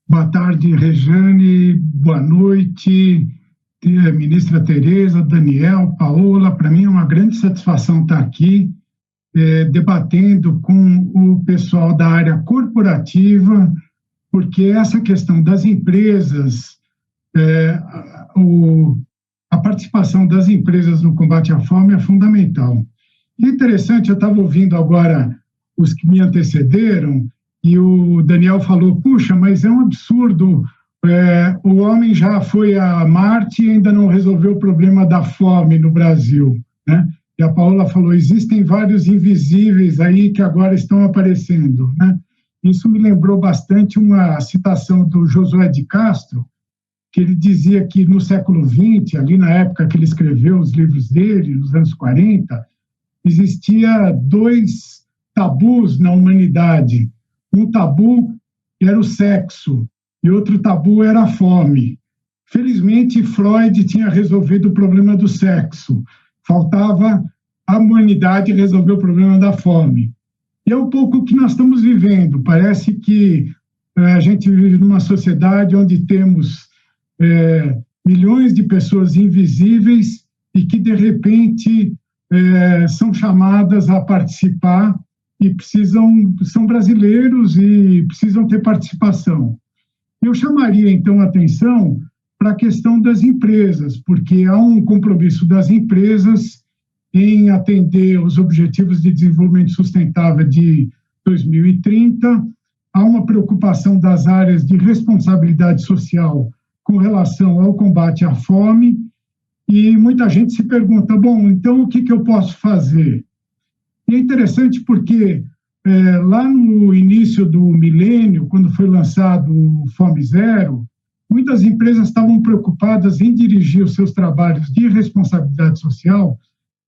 Boa tarde, Regiane, boa noite, ministra Tereza, Daniel, Paola. Para mim é uma grande satisfação estar aqui, debatendo com o pessoal da área corporativa, porque essa questão das empresas, a participação das empresas no combate à fome é fundamental. E é interessante, eu estava ouvindo agora os que me antecederam, e o Daniel falou, puxa, mas é um absurdo, o homem já foi a Marte e ainda não resolveu o problema da fome no Brasil, né? E a Paola falou, existem vários invisíveis aí que agora estão aparecendo, né? Isso me lembrou bastante uma citação do Josué de Castro, que ele dizia que no século XX, ali na época que ele escreveu os livros dele, nos anos 40, existia 2 tabus na humanidade. Um tabu era o sexo e outro tabu era a fome. Felizmente, Freud tinha resolvido o problema do sexo. Faltava a humanidade resolver o problema da fome. E é um pouco o que nós estamos vivendo. Parece que a gente vive numa sociedade onde temos milhões de pessoas invisíveis e que, de repente, são chamadas a participar e são brasileiros e precisam ter participação. Eu chamaria, então, a atenção para a questão das empresas, porque há um compromisso das empresas em atender os Objetivos de Desenvolvimento Sustentável de 2030, há uma preocupação das áreas de responsabilidade social com relação ao combate à fome, e muita gente se pergunta, bom, então o que eu posso fazer? E é interessante porque lá no início do milênio, quando foi lançado o Fome Zero, muitas empresas estavam preocupadas em dirigir os seus trabalhos de responsabilidade social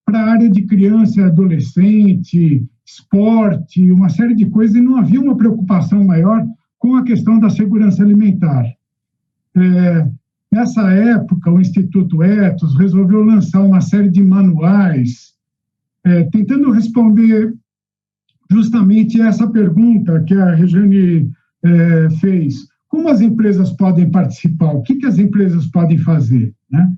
para a área de criança e adolescente, esporte, uma série de coisas, e não havia uma preocupação maior com a questão da segurança alimentar. Nessa época, o Instituto Ethos resolveu lançar uma série de manuais, tentando responder justamente essa pergunta que a Rejane fez. Como as empresas podem participar? O que as empresas podem fazer? Né?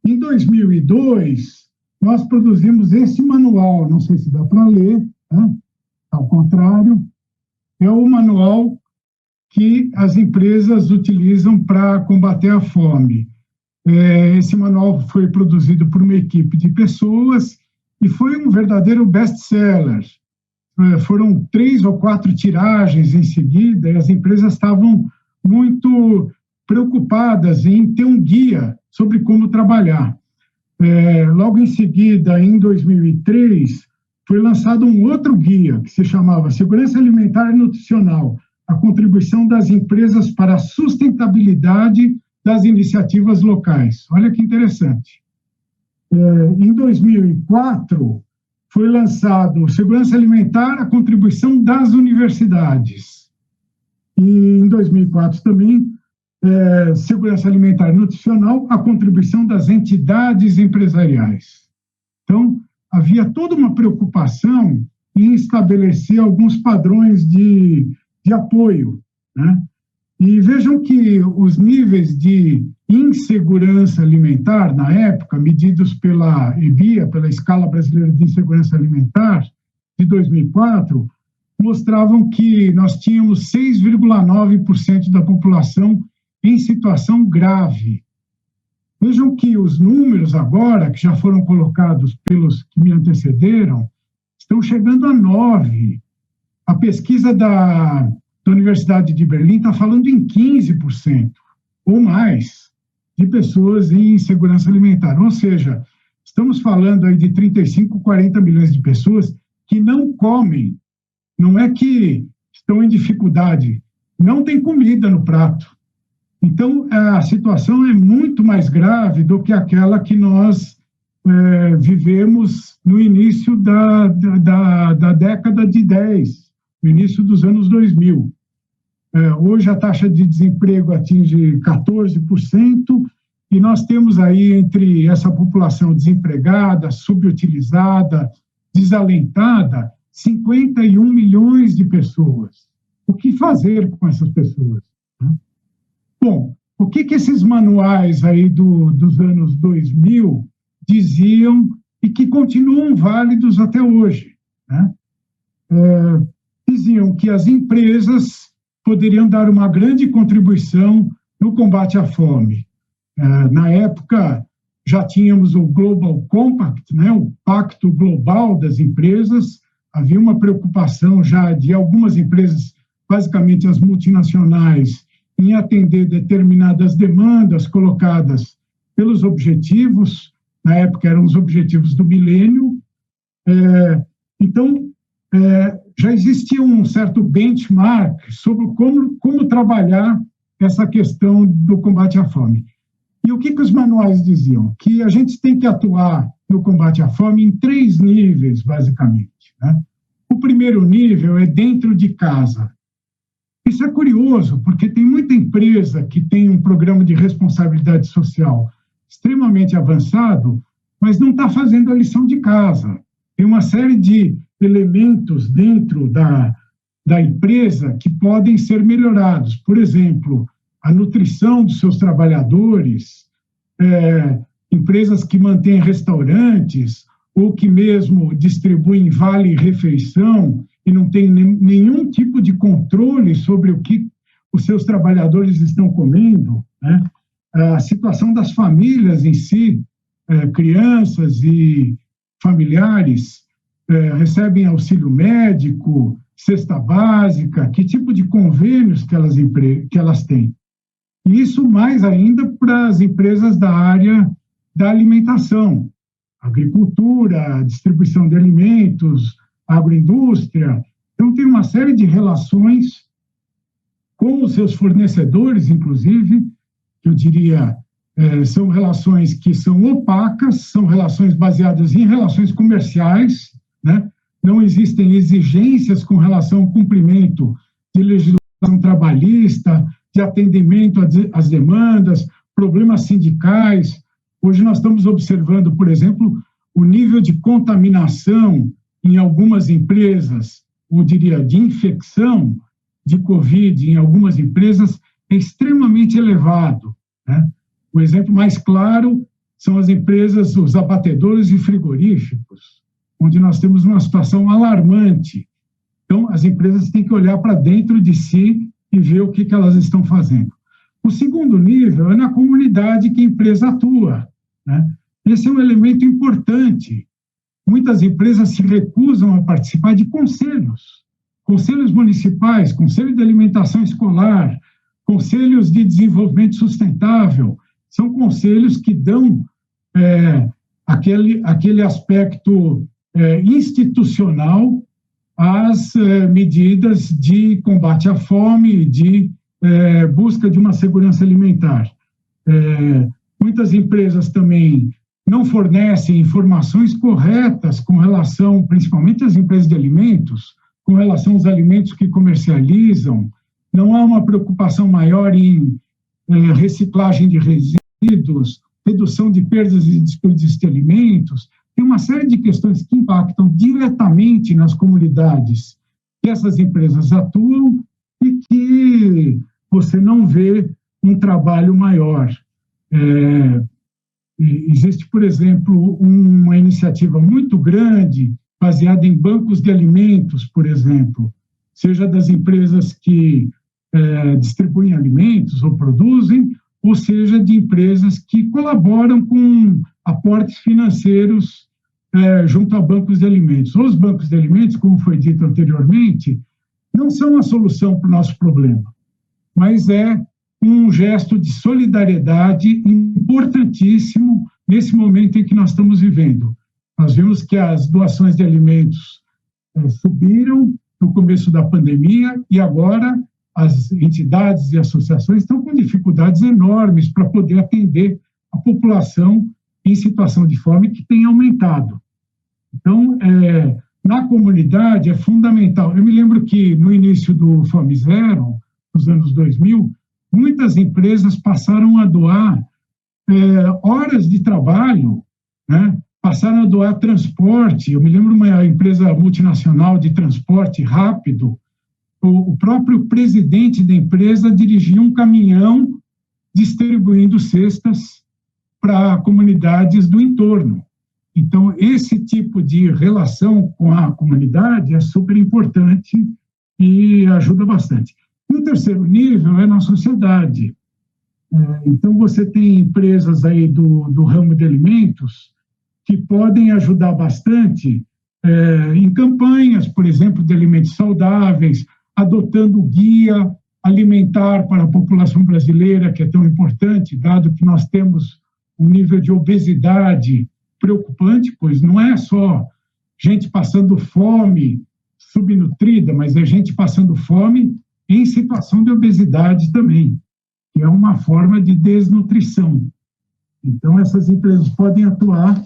Em 2002, nós produzimos esse manual, não sei se dá para ler, né? Ao contrário, é o manual que as empresas utilizam para combater a fome. Esse manual foi produzido por uma equipe de pessoas e foi um verdadeiro best-seller. Foram 3 ou 4 tiragens em seguida, e as empresas estavam muito preocupadas em ter um guia sobre como trabalhar. Logo em seguida, em 2003, foi lançado um outro guia, que se chamava Segurança Alimentar e Nutricional, a contribuição das empresas para a sustentabilidade das iniciativas locais. Olha que interessante. Em 2004, foi lançado Segurança Alimentar, a contribuição das universidades. E em 2004 também, Segurança Alimentar e Nutricional, a contribuição das entidades empresariais. Então, havia toda uma preocupação em estabelecer alguns padrões de apoio, né? E vejam que os níveis de insegurança alimentar, na época, medidos pela EBIA, pela Escala Brasileira de Insegurança Alimentar, de 2004, mostravam que nós tínhamos 6,9% da população em situação grave. Vejam que os números agora, que já foram colocados pelos que me antecederam, estão chegando a 9%. A pesquisa da Universidade de Berlim está falando em 15% ou mais de pessoas em insegurança alimentar. Ou seja, estamos falando aí de 35, 40 milhões de pessoas que não comem. Não é que estão em dificuldade, não tem comida no prato. Então, a situação é muito mais grave do que aquela que nós vivemos no início da década de 10, no início dos anos 2000. Hoje a taxa de desemprego atinge 14%, e nós temos aí entre essa população desempregada, subutilizada, desalentada, 51 milhões de pessoas. O que fazer com essas pessoas? Bom, o que esses manuais aí dos anos 2000 diziam e que continuam válidos até hoje, né? Diziam que as empresas poderiam dar uma grande contribuição no combate à fome. Na época, já tínhamos o Global Compact, né, o Pacto Global das Empresas. Havia uma preocupação já de algumas empresas, basicamente as multinacionais, em atender determinadas demandas colocadas pelos objetivos. Na época, eram os objetivos do milênio. Então, já existia um certo benchmark sobre como trabalhar essa questão do combate à fome. E o que os manuais diziam? Que a gente tem que atuar no combate à fome em 3 níveis, basicamente, né? O primeiro nível é dentro de casa. Isso é curioso, porque tem muita empresa que tem um programa de responsabilidade social extremamente avançado, mas não está fazendo a lição de casa. Tem uma série de elementos dentro da empresa que podem ser melhorados. Por exemplo, a nutrição dos seus trabalhadores, empresas que mantêm restaurantes ou que mesmo distribuem vale-refeição e não tem nenhum tipo de controle sobre o que os seus trabalhadores estão comendo, né? A situação das famílias em si, crianças e familiares, recebem auxílio médico, cesta básica, que tipo de convênios que elas têm. E isso mais ainda para as empresas da área da alimentação, agricultura, distribuição de alimentos, agroindústria. Então, tem uma série de relações com os seus fornecedores, inclusive, que eu diria são relações que são opacas, são relações baseadas em relações comerciais, né? Não existem exigências com relação ao cumprimento de legislação trabalhista, de atendimento às demandas, problemas sindicais. Hoje nós estamos observando, por exemplo, o nível de contaminação em algumas empresas, eu diria, de infecção de Covid em algumas empresas é extremamente elevado, né? O exemplo mais claro são as empresas, os abatedouros e frigoríficos, onde nós temos uma situação alarmante. Então, as empresas têm que olhar para dentro de si e ver o que elas estão fazendo. O segundo nível é na comunidade que a empresa atua, né? Esse é um elemento importante. Muitas empresas se recusam a participar de conselhos municipais, conselho de alimentação escolar, conselhos de desenvolvimento sustentável. São conselhos que dão aquele aspecto institucional às medidas de combate à fome, de busca de uma segurança alimentar. Muitas empresas também não fornecem informações corretas com relação, principalmente as empresas de alimentos, com relação aos alimentos que comercializam. Não há uma preocupação maior em reciclagem de resíduos, redução de perdas e desperdício de alimentos. Tem uma série de questões que impactam diretamente nas comunidades que essas empresas atuam e que você não vê um trabalho maior. Existe, por exemplo, uma iniciativa muito grande baseada em bancos de alimentos, por exemplo, seja das empresas que distribuem alimentos ou produzem, ou seja, de empresas que colaboram com aportes financeiros junto a bancos de alimentos. Os bancos de alimentos, como foi dito anteriormente, não são a solução para o nosso problema, mas é um gesto de solidariedade importantíssimo nesse momento em que nós estamos vivendo. Nós vimos que as doações de alimentos subiram no começo da pandemia e agora as entidades e associações estão com dificuldades enormes para poder atender a população em situação de fome que tem aumentado. Então, na comunidade é fundamental. Eu me lembro que no início do Fome Zero, nos anos 2000, muitas empresas passaram a doar horas de trabalho, né? Passaram a doar transporte. Eu me lembro de uma empresa multinacional de transporte rápido, o próprio presidente da empresa dirigia um caminhão distribuindo cestas para comunidades do entorno. Então, esse tipo de relação com a comunidade é super importante e ajuda bastante. E o terceiro nível é na sociedade. Então, você tem empresas aí do ramo de alimentos que podem ajudar bastante em campanhas, por exemplo, de alimentos saudáveis, adotando guia alimentar para a população brasileira, que é tão importante, dado que nós temos um nível de obesidade preocupante, pois não é só gente passando fome subnutrida, mas é gente passando fome em situação de obesidade também, que é uma forma de desnutrição. Então, essas empresas podem atuar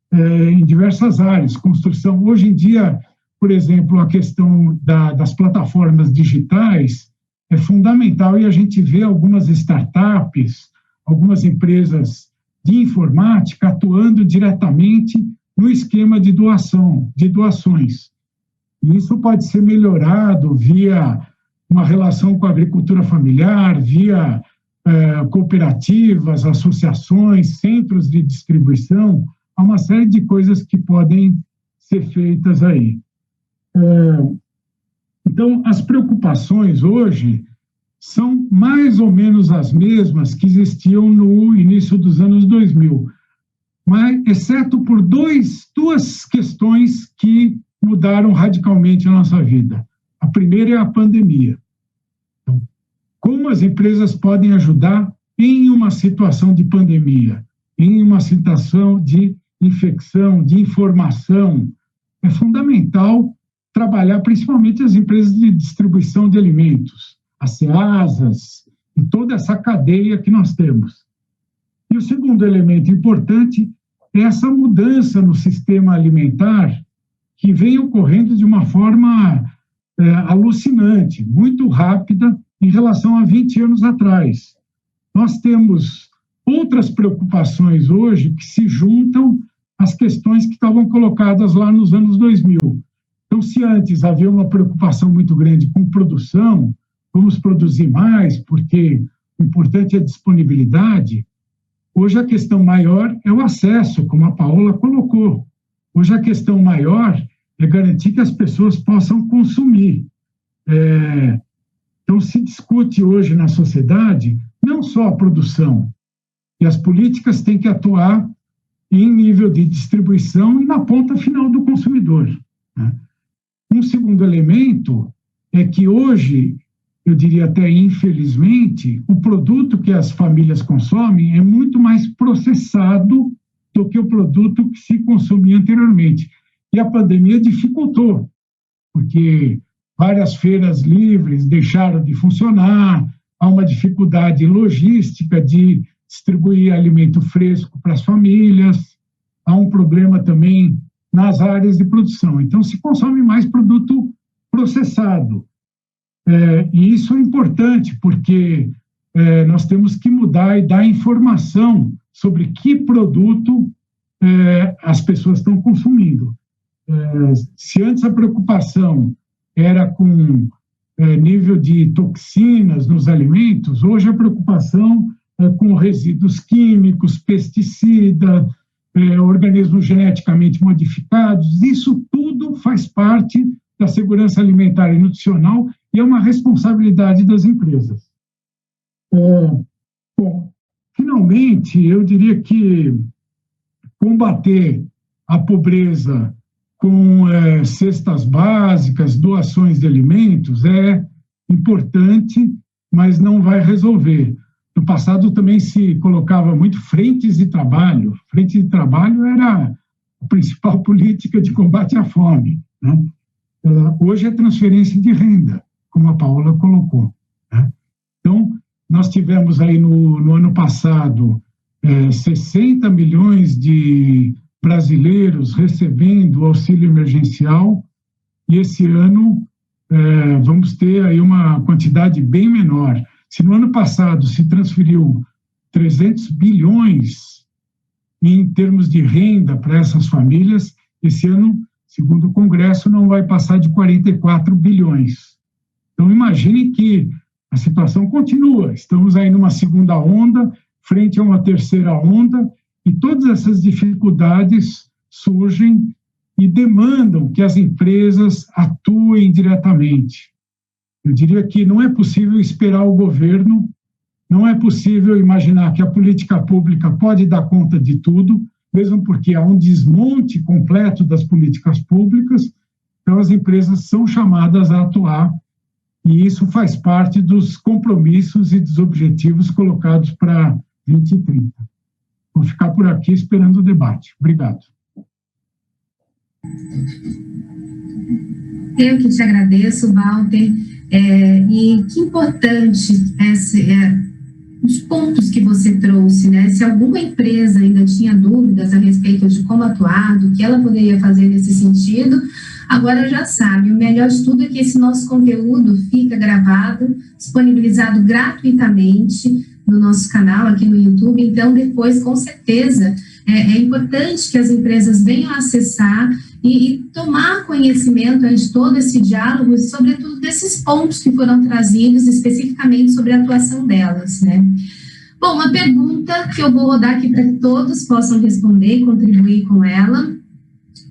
em diversas áreas, construção. Hoje em dia, por exemplo, a questão das plataformas digitais é fundamental e a gente vê algumas startups, algumas empresas de informática atuando diretamente no esquema de doações. E isso pode ser melhorado via uma relação com a agricultura familiar, via cooperativas, associações, centros de distribuição. Há uma série de coisas que podem ser feitas aí. Então, as preocupações hoje são mais ou menos as mesmas que existiam no início dos anos 2000, mas exceto por duas questões que mudaram radicalmente a nossa vida. A primeira é a pandemia. Então, como as empresas podem ajudar em uma situação de pandemia, em uma situação de infecção, de informação? É fundamental trabalhar principalmente as empresas de distribuição de alimentos, as CEASAs e toda essa cadeia que nós temos. E o segundo elemento importante é essa mudança no sistema alimentar que vem ocorrendo de uma forma alucinante, muito rápida em relação a 20 anos atrás. Nós temos outras preocupações hoje que se juntam às questões que estavam colocadas lá nos anos 2000. Então, se antes havia uma preocupação muito grande com produção, vamos produzir mais, porque o importante é a disponibilidade, hoje a questão maior é o acesso, como a Paola colocou. Hoje a questão maior é garantir que as pessoas possam consumir. Então, se discute hoje na sociedade não só a produção, e as políticas têm que atuar em nível de distribuição e na ponta final do consumidor, né? Um segundo elemento é que hoje, eu diria até infelizmente, o produto que as famílias consomem é muito mais processado do que o produto que se consumia anteriormente. E a pandemia dificultou, porque várias feiras livres deixaram de funcionar, há uma dificuldade logística de distribuir alimento fresco para as famílias, há um problema também nas áreas de produção. Então, se consome mais produto processado. E isso é importante, porque nós temos que mudar e dar informação sobre que produto as pessoas estão consumindo. Se antes a preocupação era com nível de toxinas nos alimentos, hoje a preocupação é com resíduos químicos, pesticida, organismos geneticamente modificados. Isso tudo faz parte da segurança alimentar e nutricional e é uma responsabilidade das empresas. Bom, finalmente, eu diria que combater a pobreza com cestas básicas, doações de alimentos é importante, mas não vai resolver. No passado também se colocava muito frentes de trabalho. Frente de trabalho era a principal política de combate à fome, né? Hoje é transferência de renda, como a Paola colocou, né? Então, nós tivemos aí no ano passado 60 milhões de brasileiros recebendo auxílio emergencial, e esse ano vamos ter aí uma quantidade bem menor. Se no ano passado se transferiu 300 bilhões em termos de renda para essas famílias, esse ano, segundo o Congresso, não vai passar de 44 bilhões. Então, imagine que a situação continua. Estamos aí numa segunda onda, frente a uma terceira onda, e todas essas dificuldades surgem e demandam que as empresas atuem diretamente. Eu diria que não é possível esperar o governo, não é possível imaginar que a política pública pode dar conta de tudo, mesmo porque há um desmonte completo das políticas públicas, então as empresas são chamadas a atuar, e isso faz parte dos compromissos e dos objetivos colocados para 2030. Vou ficar por aqui esperando o debate. Obrigado. Eu que te agradeço, Walter, e que importante os pontos que você trouxe, né? Se alguma empresa ainda tinha dúvidas a respeito de como atuar, do que ela poderia fazer nesse sentido, agora já sabe. O melhor de tudo é que esse nosso conteúdo fica gravado, disponibilizado gratuitamente no nosso canal aqui no YouTube. Então, depois, com certeza, é importante que as empresas venham acessar e tomar conhecimento de todo esse diálogo e, sobretudo, desses pontos que foram trazidos especificamente sobre a atuação delas, né? Bom, uma pergunta que eu vou rodar aqui para que todos possam responder e contribuir com ela,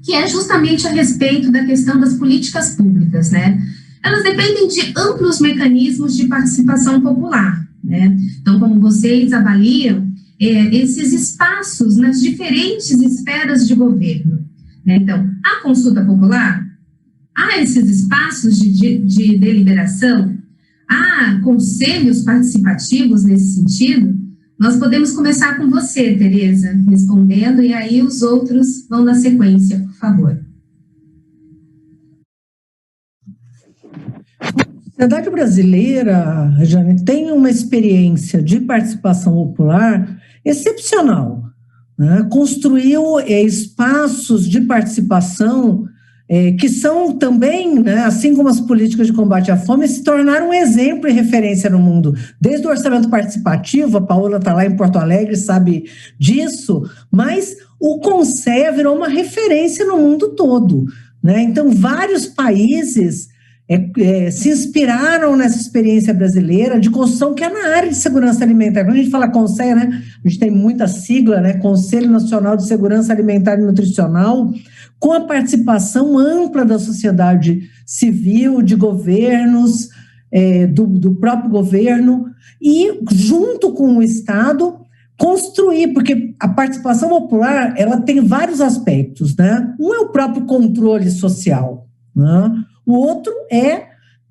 que é justamente a respeito da questão das políticas públicas, né? Elas dependem de amplos mecanismos de participação popular, né? Então, como vocês avaliam esses espaços nas diferentes esferas de governo, né? Então, a consulta popular, há esses espaços de deliberação, há conselhos participativos nesse sentido? Nós podemos começar com você, Tereza, respondendo, e aí os outros vão na sequência, por favor. A sociedade brasileira, Jane, tem uma experiência de participação popular excepcional, né? Construiu espaços de participação que são também, né, assim como as políticas de combate à fome, se tornaram um exemplo e referência no mundo. Desde o orçamento participativo, a Paola está lá em Porto Alegre, sabe disso, mas o Conceia virou uma referência no mundo todo, né? Então, vários países se inspiraram nessa experiência brasileira de construção que é na área de segurança alimentar. Quando a gente fala Conceia, né, a gente tem muita sigla, né, Conselho Nacional de Segurança Alimentar e Nutricional, com a participação ampla da sociedade civil, de governos, do próprio governo, e junto com o Estado, construir, porque a participação popular, ela tem vários aspectos, né? Um é o próprio controle social, né? O outro é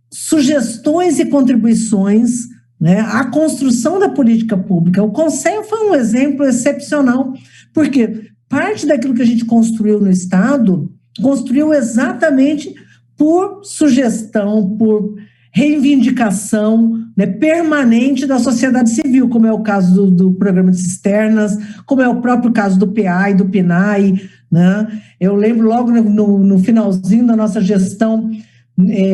sugestões e contribuições, né, à construção da política pública. O Conselho foi um exemplo excepcional, porque parte daquilo que a gente construiu no Estado, construiu exatamente por sugestão, por reivindicação, né, permanente da sociedade civil, como é o caso do programa de cisternas, como é o próprio caso do PA e do PNAE, né? Eu lembro logo no finalzinho da nossa gestão,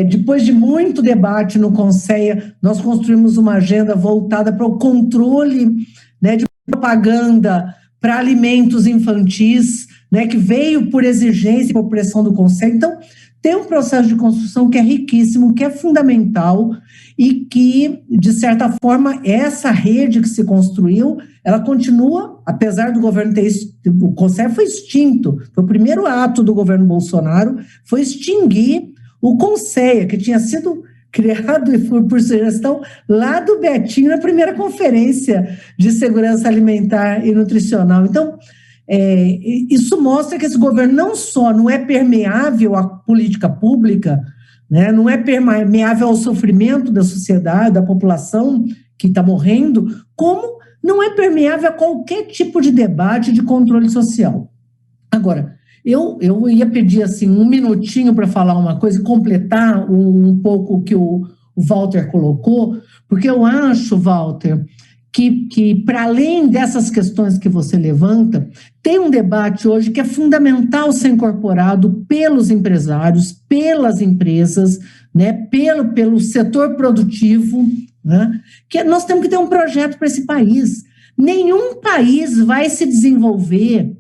depois de muito debate no Conceia, nós construímos uma agenda voltada para o controle, né, de propaganda para alimentos infantis, né, que veio por exigência e por pressão do Conselho. Então, tem um processo de construção que é riquíssimo, que é fundamental e que, de certa forma, essa rede que se construiu, ela continua, apesar do governo o Conselho foi extinto, foi o primeiro ato do governo Bolsonaro, foi extinguir o Conceia, que tinha sido criado por sugestão lá do Betinho, na primeira conferência de segurança alimentar e nutricional. Então, isso mostra que esse governo não só não é permeável à política pública, né, não é permeável ao sofrimento da sociedade, da população que está morrendo, como não é permeável a qualquer tipo de debate de controle social. Agora, eu ia pedir assim, um minutinho para falar uma coisa e completar um pouco o que o Walter colocou, porque eu acho, Walter, que para além dessas questões que você levanta, tem um debate hoje que é fundamental ser incorporado pelos empresários, pelas empresas, né, pelo setor produtivo, né, que nós temos que ter um projeto para esse país. Nenhum país vai se desenvolver,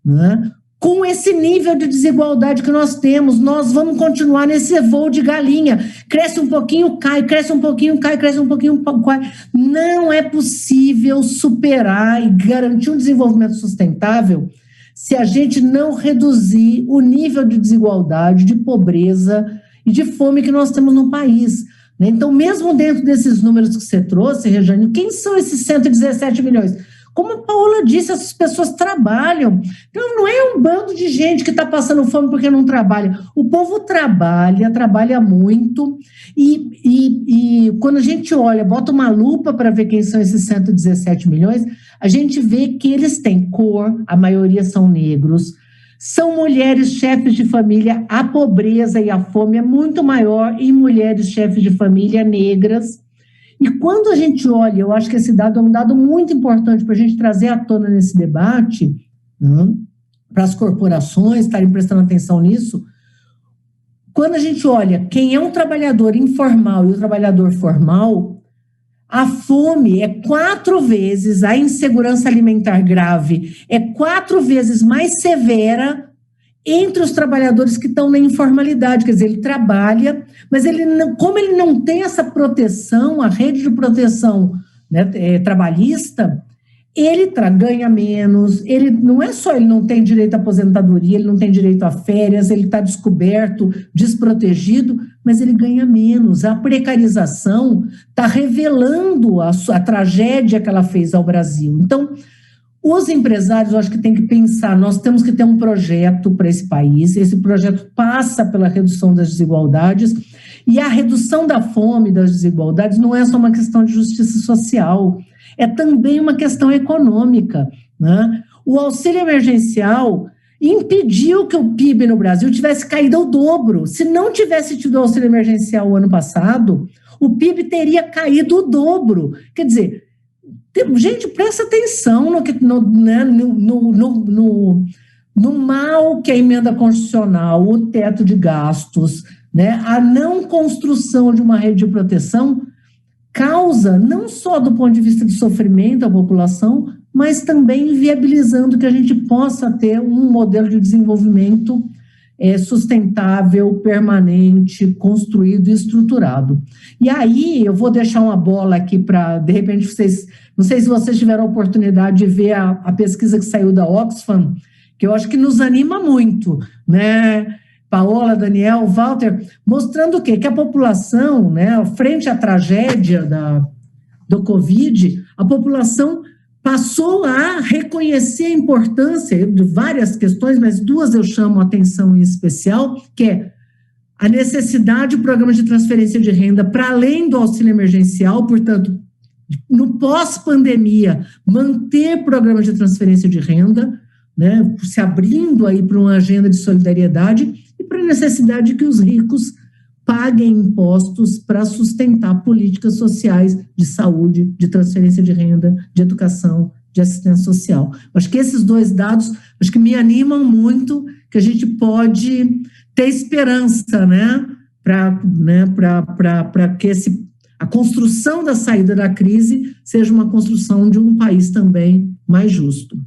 né, com esse nível de desigualdade que nós temos. Nós vamos continuar nesse voo de galinha. Cresce um pouquinho, cai, cresce um pouquinho, cai, cresce um pouquinho, cai. Não é possível superar e garantir um desenvolvimento sustentável se a gente não reduzir o nível de desigualdade, de pobreza e de fome que nós temos no país. Então, mesmo dentro desses números que você trouxe, Rejane, quem são esses 117 milhões? Como a Paola disse, essas pessoas trabalham. Então, não é um bando de gente que está passando fome porque não trabalha. O povo trabalha muito, e quando a gente olha, bota uma lupa para ver quem são esses 117 milhões, a gente vê que eles têm cor, a maioria são negros, são mulheres chefes de família. A pobreza e a fome é muito maior em mulheres chefes de família negras. E quando a gente olha, eu acho que esse dado é um dado muito importante para a gente trazer à tona nesse debate, né, para as corporações estarem prestando atenção nisso. Quando a gente olha quem é um trabalhador informal e o trabalhador formal, a fome é 4 vezes, a insegurança alimentar grave é 4 vezes mais severa entre os trabalhadores que estão na informalidade. Quer dizer, ele trabalha, mas como ele não tem essa proteção, a rede de proteção, né, trabalhista, ele ganha menos. Ele não é só ele não tem direito à aposentadoria, ele não tem direito a férias, ele está descoberto, desprotegido, mas ele ganha menos. A precarização está revelando a tragédia que ela fez ao Brasil. Então, os empresários, eu acho que tem que pensar, nós temos que ter um projeto para esse país. Esse projeto passa pela redução das desigualdades, e a redução da fome, das desigualdades, não é só uma questão de justiça social, é também uma questão econômica, né? O auxílio emergencial, impediu que o PIB no Brasil tivesse caído ao dobro. Se não tivesse tido o auxílio emergencial o ano passado, o PIB teria caído o dobro. Quer dizer, gente, presta atenção no mal que a emenda constitucional, o teto de gastos, né, a não construção de uma rede de proteção causa, não só do ponto de vista de sofrimento à população, mas também viabilizando que a gente possa ter um modelo de desenvolvimento sustentável, permanente, construído e estruturado. E aí, eu vou deixar uma bola aqui para, de repente, vocês, não sei se vocês tiveram a oportunidade de ver a pesquisa que saiu da Oxfam, que eu acho que nos anima muito, né? Paola, Daniel, Walter, mostrando o quê? Que a população, né, frente à tragédia do Covid, a população passou a reconhecer a importância de várias questões, mas duas eu chamo a atenção em especial, que é a necessidade de programas de transferência de renda para além do auxílio emergencial, portanto, no pós-pandemia, manter programas de transferência de renda, né, se abrindo aí para uma agenda de solidariedade e para a necessidade de que os ricos paguem impostos para sustentar políticas sociais de saúde, de transferência de renda, de educação, de assistência social. Acho que esses dois dados, acho que me animam muito, que a gente pode ter esperança, né, para que a construção da saída da crise seja uma construção de um país também mais justo.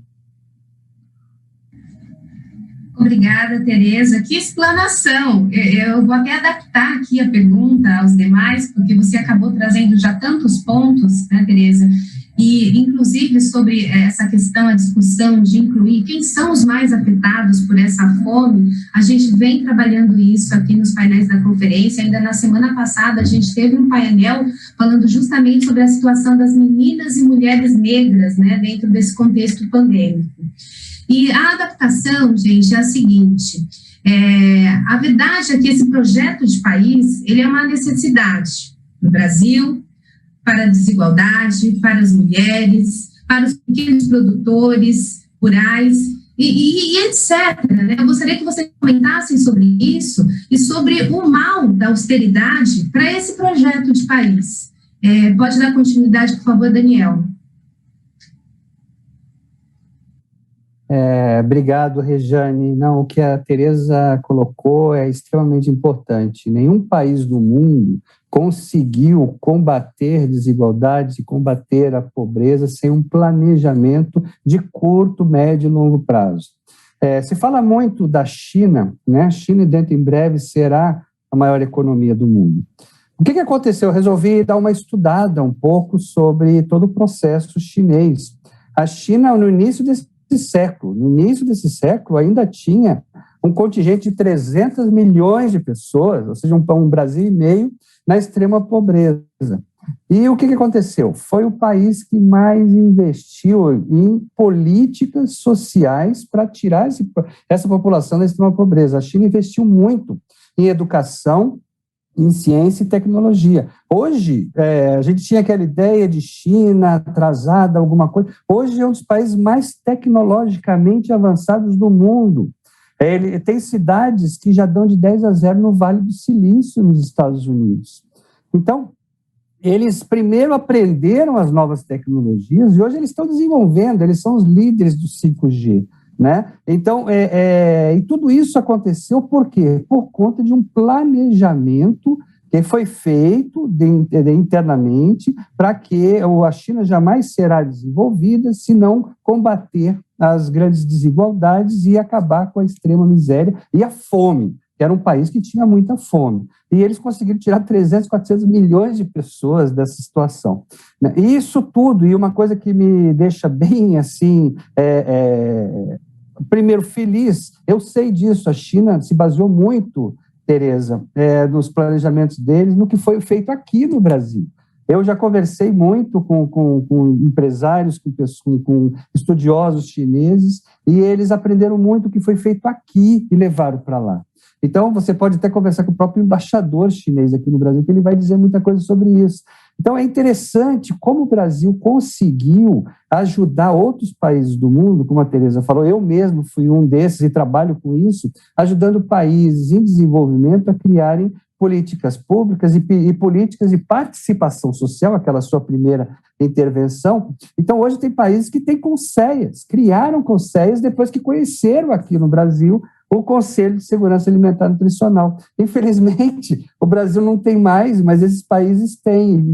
Obrigada, Tereza. Que explanação! Eu vou até adaptar aqui a pergunta aos demais, porque você acabou trazendo já tantos pontos, né, Tereza? E, inclusive, sobre essa questão, a discussão de incluir quem são os mais afetados por essa fome, a gente vem trabalhando isso aqui nos painéis da conferência. Ainda na semana passada, a gente teve um painel falando justamente sobre a situação das meninas e mulheres negras, né, dentro desse contexto pandêmico. E a adaptação, gente, é a seguinte, a verdade é que esse projeto de país, ele é uma necessidade no Brasil, para a desigualdade, para as mulheres, para os pequenos produtores rurais, e etc. Né? Eu gostaria que vocês comentassem sobre isso e sobre o mal da austeridade para esse projeto de país. Pode dar continuidade, por favor, Daniel. Obrigado, Rejane. Não, o que a Tereza colocou é extremamente importante. Nenhum país do mundo conseguiu combater desigualdades e combater a pobreza sem um planejamento de curto, médio e longo prazo. Se fala muito da China, né? A China, dentro em breve, será a maior economia do mundo. O que aconteceu? Eu resolvi dar uma estudada um pouco sobre todo o processo chinês. A China, no início desse século, ainda tinha um contingente de 300 milhões de pessoas, ou seja, um Brasil e meio na extrema pobreza. E o que aconteceu? Foi o país que mais investiu em políticas sociais para tirar essa população da extrema pobreza. A China investiu muito em educação, em ciência e tecnologia. Hoje, a gente tinha aquela ideia de China atrasada, alguma coisa. Hoje é um dos países mais tecnologicamente avançados do mundo. Ele tem cidades que já dão de 10-0 no Vale do Silício, nos Estados Unidos. Então, eles primeiro aprenderam as novas tecnologias e hoje eles estão desenvolvendo, eles são os líderes do 5G. Né? Então, e tudo isso aconteceu por quê? Por conta de um planejamento que foi feito internamente para que a China jamais será desenvolvida se não combater as grandes desigualdades e acabar com a extrema miséria e a fome, que era um país que tinha muita fome. E eles conseguiram tirar 300, 400 milhões de pessoas dessa situação. E isso tudo, e uma coisa que me deixa bem assim... Primeiro, feliz, eu sei disso, a China se baseou muito, Tereza, nos planejamentos deles, no que foi feito aqui no Brasil. Eu já conversei muito com empresários, com estudiosos chineses, e eles aprenderam muito o que foi feito aqui e levaram para lá. Então, você pode até conversar com o próprio embaixador chinês aqui no Brasil, que ele vai dizer muita coisa sobre isso. Então, é interessante como o Brasil conseguiu ajudar outros países do mundo, como a Tereza falou, eu mesmo fui um desses e trabalho com isso, ajudando países em desenvolvimento a criarem políticas públicas e políticas de participação social, aquela sua primeira intervenção. Então, hoje tem países que têm CONSEAs, criaram CONSEAs depois que conheceram aqui no Brasil o Conselho de Segurança Alimentar e Nutricional. Infelizmente, o Brasil não tem mais, mas esses países têm.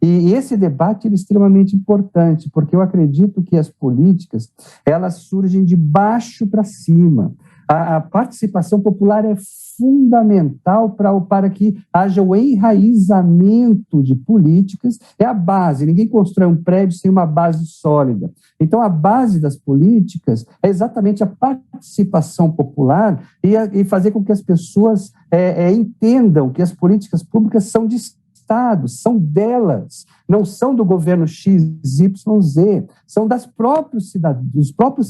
E esse debate é extremamente importante, porque eu acredito que as políticas, elas surgem de baixo para cima. A participação popular é fundamental para que haja o enraizamento de políticas, é a base, ninguém constrói um prédio sem uma base sólida. Então, a base das políticas é exatamente a participação popular e fazer com que as pessoas entendam que as políticas públicas são de Estado, são delas, não são do governo XYZ, são dos próprios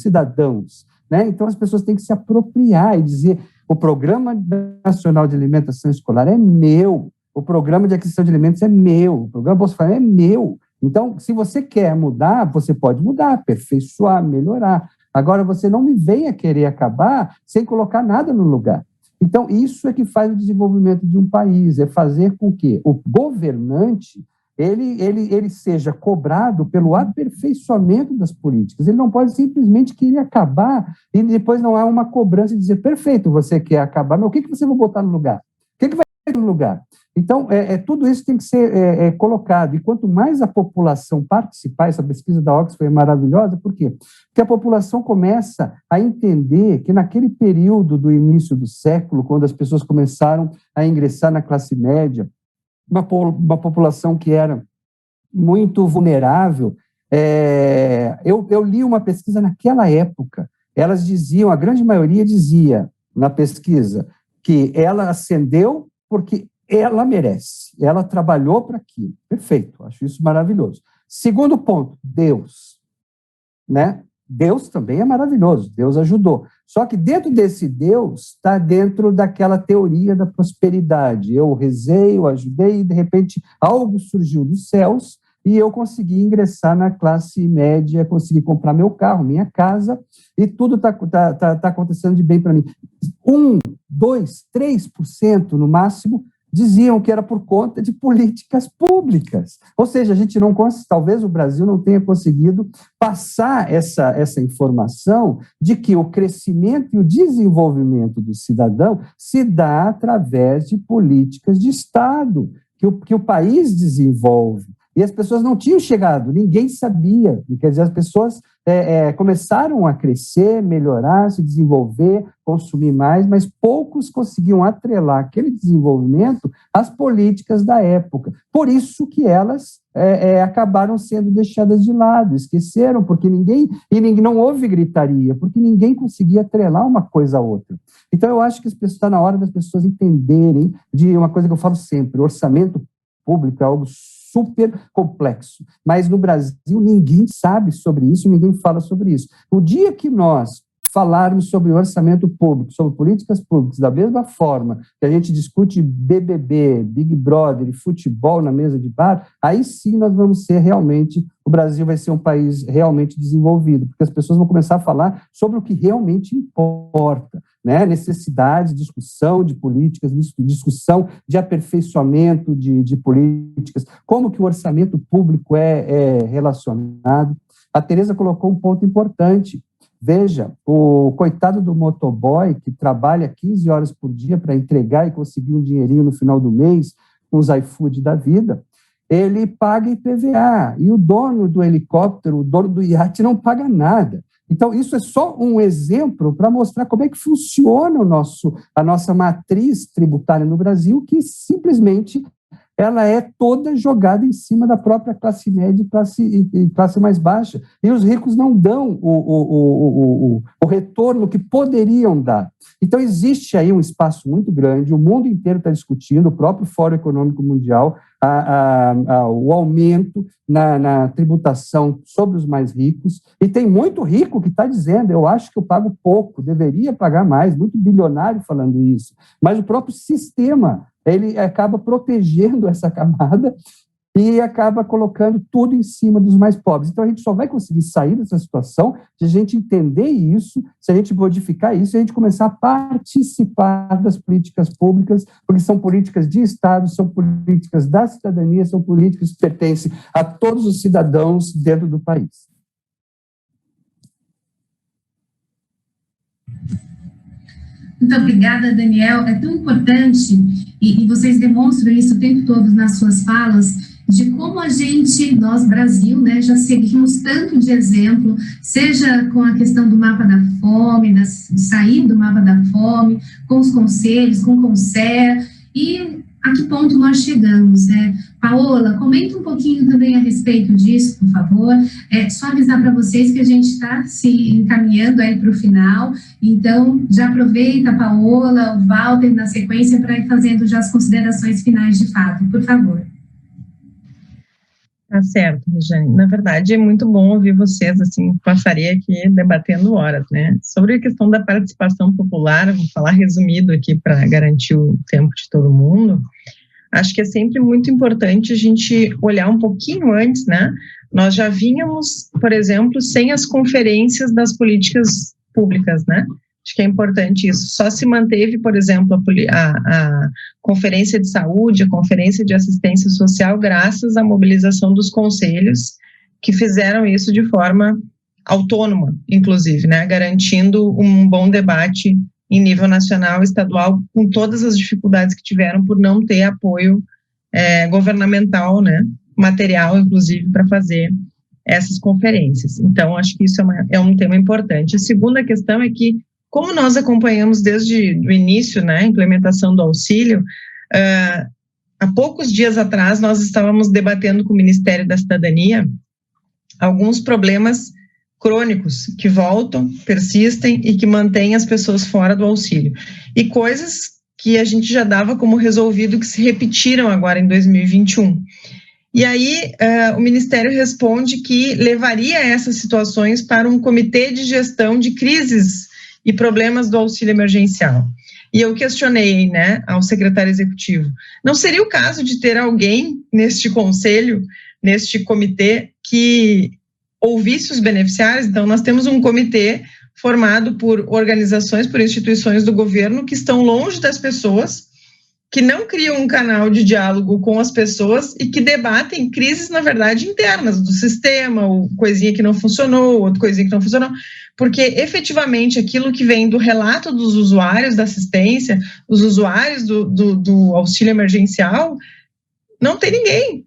cidadãos. Né? Então, as pessoas têm que se apropriar e dizer: o Programa Nacional de Alimentação Escolar é meu, o Programa de Aquisição de Alimentos é meu, o Programa Bolsa Família é meu. Então, se você quer mudar, você pode mudar, aperfeiçoar, melhorar. Agora, você não me venha querer acabar sem colocar nada no lugar. Então, isso é que faz o desenvolvimento de um país, é fazer com que o governante ele seja cobrado pelo aperfeiçoamento das políticas. Ele não pode simplesmente querer acabar e depois não há uma cobrança e dizer: perfeito, você quer acabar, mas o que você vai botar no lugar? O que vai ter no lugar? Então, tudo isso tem que ser colocado. E quanto mais a população participar, essa pesquisa da Oxford é maravilhosa, por quê? Porque a população começa a entender que naquele período do início do século, quando as pessoas começaram a ingressar na classe média, uma população que era muito vulnerável. Eu li uma pesquisa naquela época, elas diziam, a grande maioria dizia na pesquisa, que ela ascendeu porque ela merece, ela trabalhou para aquilo. Perfeito, acho isso maravilhoso. Segundo ponto, Deus, né? Deus também é maravilhoso, Deus ajudou. Só que dentro desse Deus está dentro daquela teoria da prosperidade. Eu rezei, eu ajudei, e de repente algo surgiu dos céus e eu consegui ingressar na classe média, consegui comprar meu carro, minha casa, e tudo está acontecendo de bem para mim. 1, 2, 3% no máximo diziam que era por conta de políticas públicas. Ou seja, a gente não talvez o Brasil não tenha conseguido passar essa informação de que o crescimento e o desenvolvimento do cidadão se dá através de políticas de Estado, que o país desenvolve. E as pessoas não tinham chegado, ninguém sabia. Quer dizer, as pessoas começaram a crescer, melhorar, se desenvolver, consumir mais, mas poucos conseguiam atrelar aquele desenvolvimento às políticas da época. Por isso que elas acabaram sendo deixadas de lado, esqueceram, porque não houve gritaria, porque ninguém conseguia atrelar uma coisa a outra. Então, eu acho que está na hora das pessoas entenderem de uma coisa que eu falo sempre: o orçamento público é algo super complexo, mas no Brasil ninguém sabe sobre isso, ninguém fala sobre isso. O dia que nós falarmos sobre orçamento público, sobre políticas públicas, da mesma forma que a gente discute BBB, Big Brother e futebol na mesa de bar, aí sim nós vamos ser realmente, o Brasil vai ser um país realmente desenvolvido, porque as pessoas vão começar a falar sobre o que realmente importa, né? Necessidade, discussão de políticas, discussão de aperfeiçoamento de políticas, como que o orçamento público é relacionado. A Tereza colocou um ponto importante. Veja, o coitado do motoboy que trabalha 15 horas por dia para entregar e conseguir um dinheirinho no final do mês com os iFood da vida, ele paga IPVA, e o dono do helicóptero, o dono do iate não paga nada. Então, isso é só um exemplo para mostrar como é que funciona a nossa matriz tributária no Brasil, que simplesmente ela é toda jogada em cima da própria classe média e classe mais baixa. E os ricos não dão o retorno que poderiam dar. Então, existe aí um espaço muito grande, o mundo inteiro está discutindo, o próprio Fórum Econômico Mundial, o aumento na tributação sobre os mais ricos, e tem muito rico que está dizendo, eu acho que eu pago pouco, deveria pagar mais, muito bilionário falando isso, mas o próprio sistema, ele acaba protegendo essa camada e acaba colocando tudo em cima dos mais pobres. Então, a gente só vai conseguir sair dessa situação se a gente entender isso, se a gente modificar isso, se a gente começar a participar das políticas públicas, porque são políticas de Estado, são políticas da cidadania, são políticas que pertencem a todos os cidadãos dentro do país. Muito obrigada, Daniel. É tão importante, e vocês demonstram isso o tempo todo nas suas falas, de como a gente, nós, Brasil, né, já seguimos tanto de exemplo, seja com a questão do mapa da fome, de sair do mapa da fome, com os conselhos, com o Conselho, e a que ponto nós chegamos, né? Paola, comenta um pouquinho também a respeito disso, por favor. Só avisar para vocês que a gente está se encaminhando aí para o final, então já aproveita, Paola, o Walter, na sequência, para ir fazendo já as considerações finais de fato, por favor. Tá certo, Rejane. Na verdade, é muito bom ouvir vocês, assim, passaria aqui debatendo horas, né? Sobre a questão da participação popular, vou falar resumido aqui para garantir o tempo de todo mundo. Acho que é sempre muito importante a gente olhar um pouquinho antes, né? Nós já vínhamos, por exemplo, sem as conferências das políticas públicas, né? Acho que é importante isso. Só se manteve, por exemplo, a Conferência de Saúde, a Conferência de Assistência Social, graças à mobilização dos conselhos, que fizeram isso de forma autônoma, inclusive, né, garantindo um bom debate em nível nacional e estadual, com todas as dificuldades que tiveram por não ter apoio governamental, né, material, inclusive, para fazer essas conferências. Então, acho que isso é um tema importante. A segunda questão é que, como nós acompanhamos desde o início, né, a implementação do auxílio, há poucos dias atrás nós estávamos debatendo com o Ministério da Cidadania alguns problemas crônicos que voltam, persistem e que mantêm as pessoas fora do auxílio. E coisas que a gente já dava como resolvido que se repetiram agora em 2021. E aí o Ministério responde que levaria essas situações para um comitê de gestão de crises e problemas do auxílio emergencial. E eu questionei, né, ao secretário executivo, não seria o caso de ter alguém neste conselho, neste comitê, que ouvisse os beneficiários? Então, nós temos um comitê formado por organizações, por instituições do governo que estão longe das pessoas, que não criam um canal de diálogo com as pessoas e que debatem crises, na verdade, internas do sistema, ou coisinha que não funcionou, outra coisinha que não funcionou, porque efetivamente aquilo que vem do relato dos usuários da assistência, os usuários do auxílio emergencial, não tem ninguém.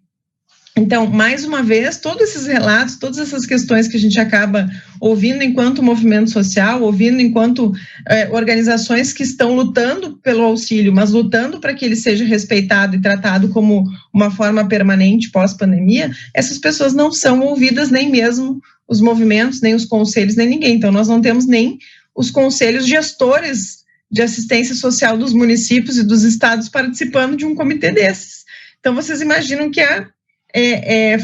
Então, mais uma vez, todos esses relatos, todas essas questões que a gente acaba ouvindo enquanto movimento social, ouvindo enquanto organizações que estão lutando pelo auxílio, mas lutando para que ele seja respeitado e tratado como uma forma permanente pós-pandemia, essas pessoas não são ouvidas, nem mesmo os movimentos, nem os conselhos, nem ninguém. Então, nós não temos nem os conselhos gestores de assistência social dos municípios e dos estados participando de um comitê desses. Então, vocês imaginam que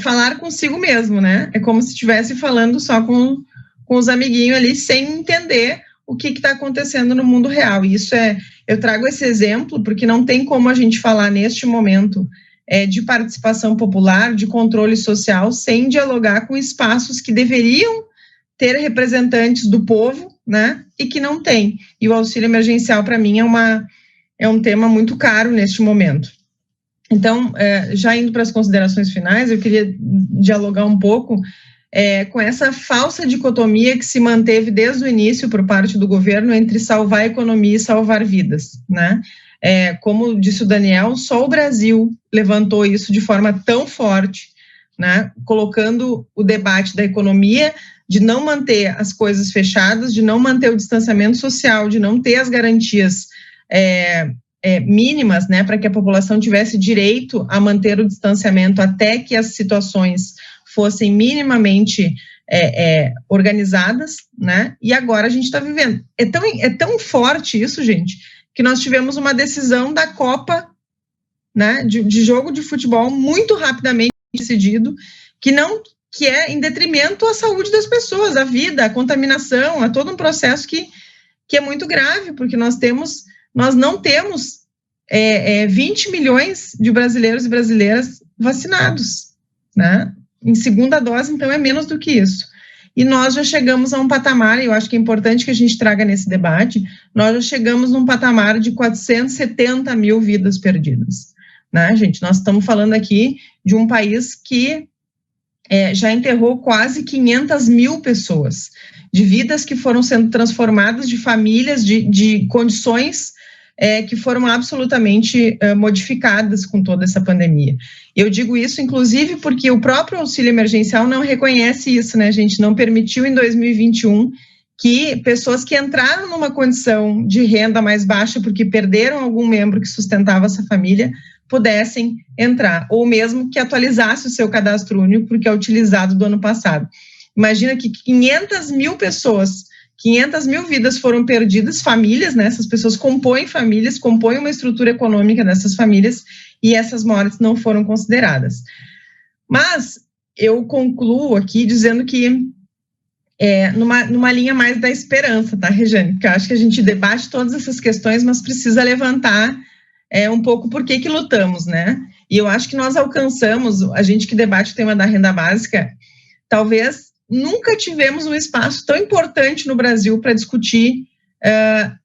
falar consigo mesmo, né? É como se estivesse falando só com os amiguinhos ali, sem entender o que está acontecendo no mundo real. E isso eu trago esse exemplo porque não tem como a gente falar neste momento de participação popular, de controle social, sem dialogar com espaços que deveriam ter representantes do povo, né? E que não tem. E o auxílio emergencial, para mim, é um tema muito caro neste momento. Então, já indo para as considerações finais, eu queria dialogar um pouco com essa falsa dicotomia que se manteve desde o início por parte do governo entre salvar a economia e salvar vidas, né? Como disse o Daniel, só o Brasil levantou isso de forma tão forte, né? Colocando o debate da economia, de não manter as coisas fechadas, de não manter o distanciamento social, de não ter as garantias mínimas, né, para que a população tivesse direito a manter o distanciamento até que as situações fossem minimamente organizadas, né, e agora a gente está vivendo. É tão forte isso, gente, que nós tivemos uma decisão da Copa né, de jogo de futebol muito rapidamente decidido, que é em detrimento à saúde das pessoas, à vida, à contaminação, a todo um processo que é muito grave, porque nós não temos 20 milhões de brasileiros e brasileiras vacinados, né? Em segunda dose, então, é menos do que isso. E nós já chegamos a um patamar, e eu acho que é importante que a gente traga nesse debate, nós já chegamos num patamar de 470 mil vidas perdidas, né, gente? Nós estamos falando aqui de um país que já enterrou quase 500 mil pessoas, de vidas que foram sendo transformadas, de famílias, de condições que foram absolutamente modificadas com toda essa pandemia. Eu digo isso, inclusive, porque o próprio auxílio emergencial não reconhece isso, né, gente? Não permitiu em 2021 que pessoas que entraram numa condição de renda mais baixa porque perderam algum membro que sustentava essa família pudessem entrar, ou mesmo que atualizasse o seu cadastro único, porque é utilizado do ano passado. Imagina que 500 mil pessoas, 500 mil vidas foram perdidas, famílias, né? Essas pessoas compõem famílias, compõem uma estrutura econômica dessas famílias, e essas mortes não foram consideradas. Mas eu concluo aqui dizendo que numa linha mais da esperança, tá, Rejane? Porque eu acho que a gente debate todas essas questões, mas precisa levantar um pouco por que lutamos, né? E eu acho que nós alcançamos, a gente que debate o tema da renda básica, talvez nunca tivemos um espaço tão importante no Brasil para discutir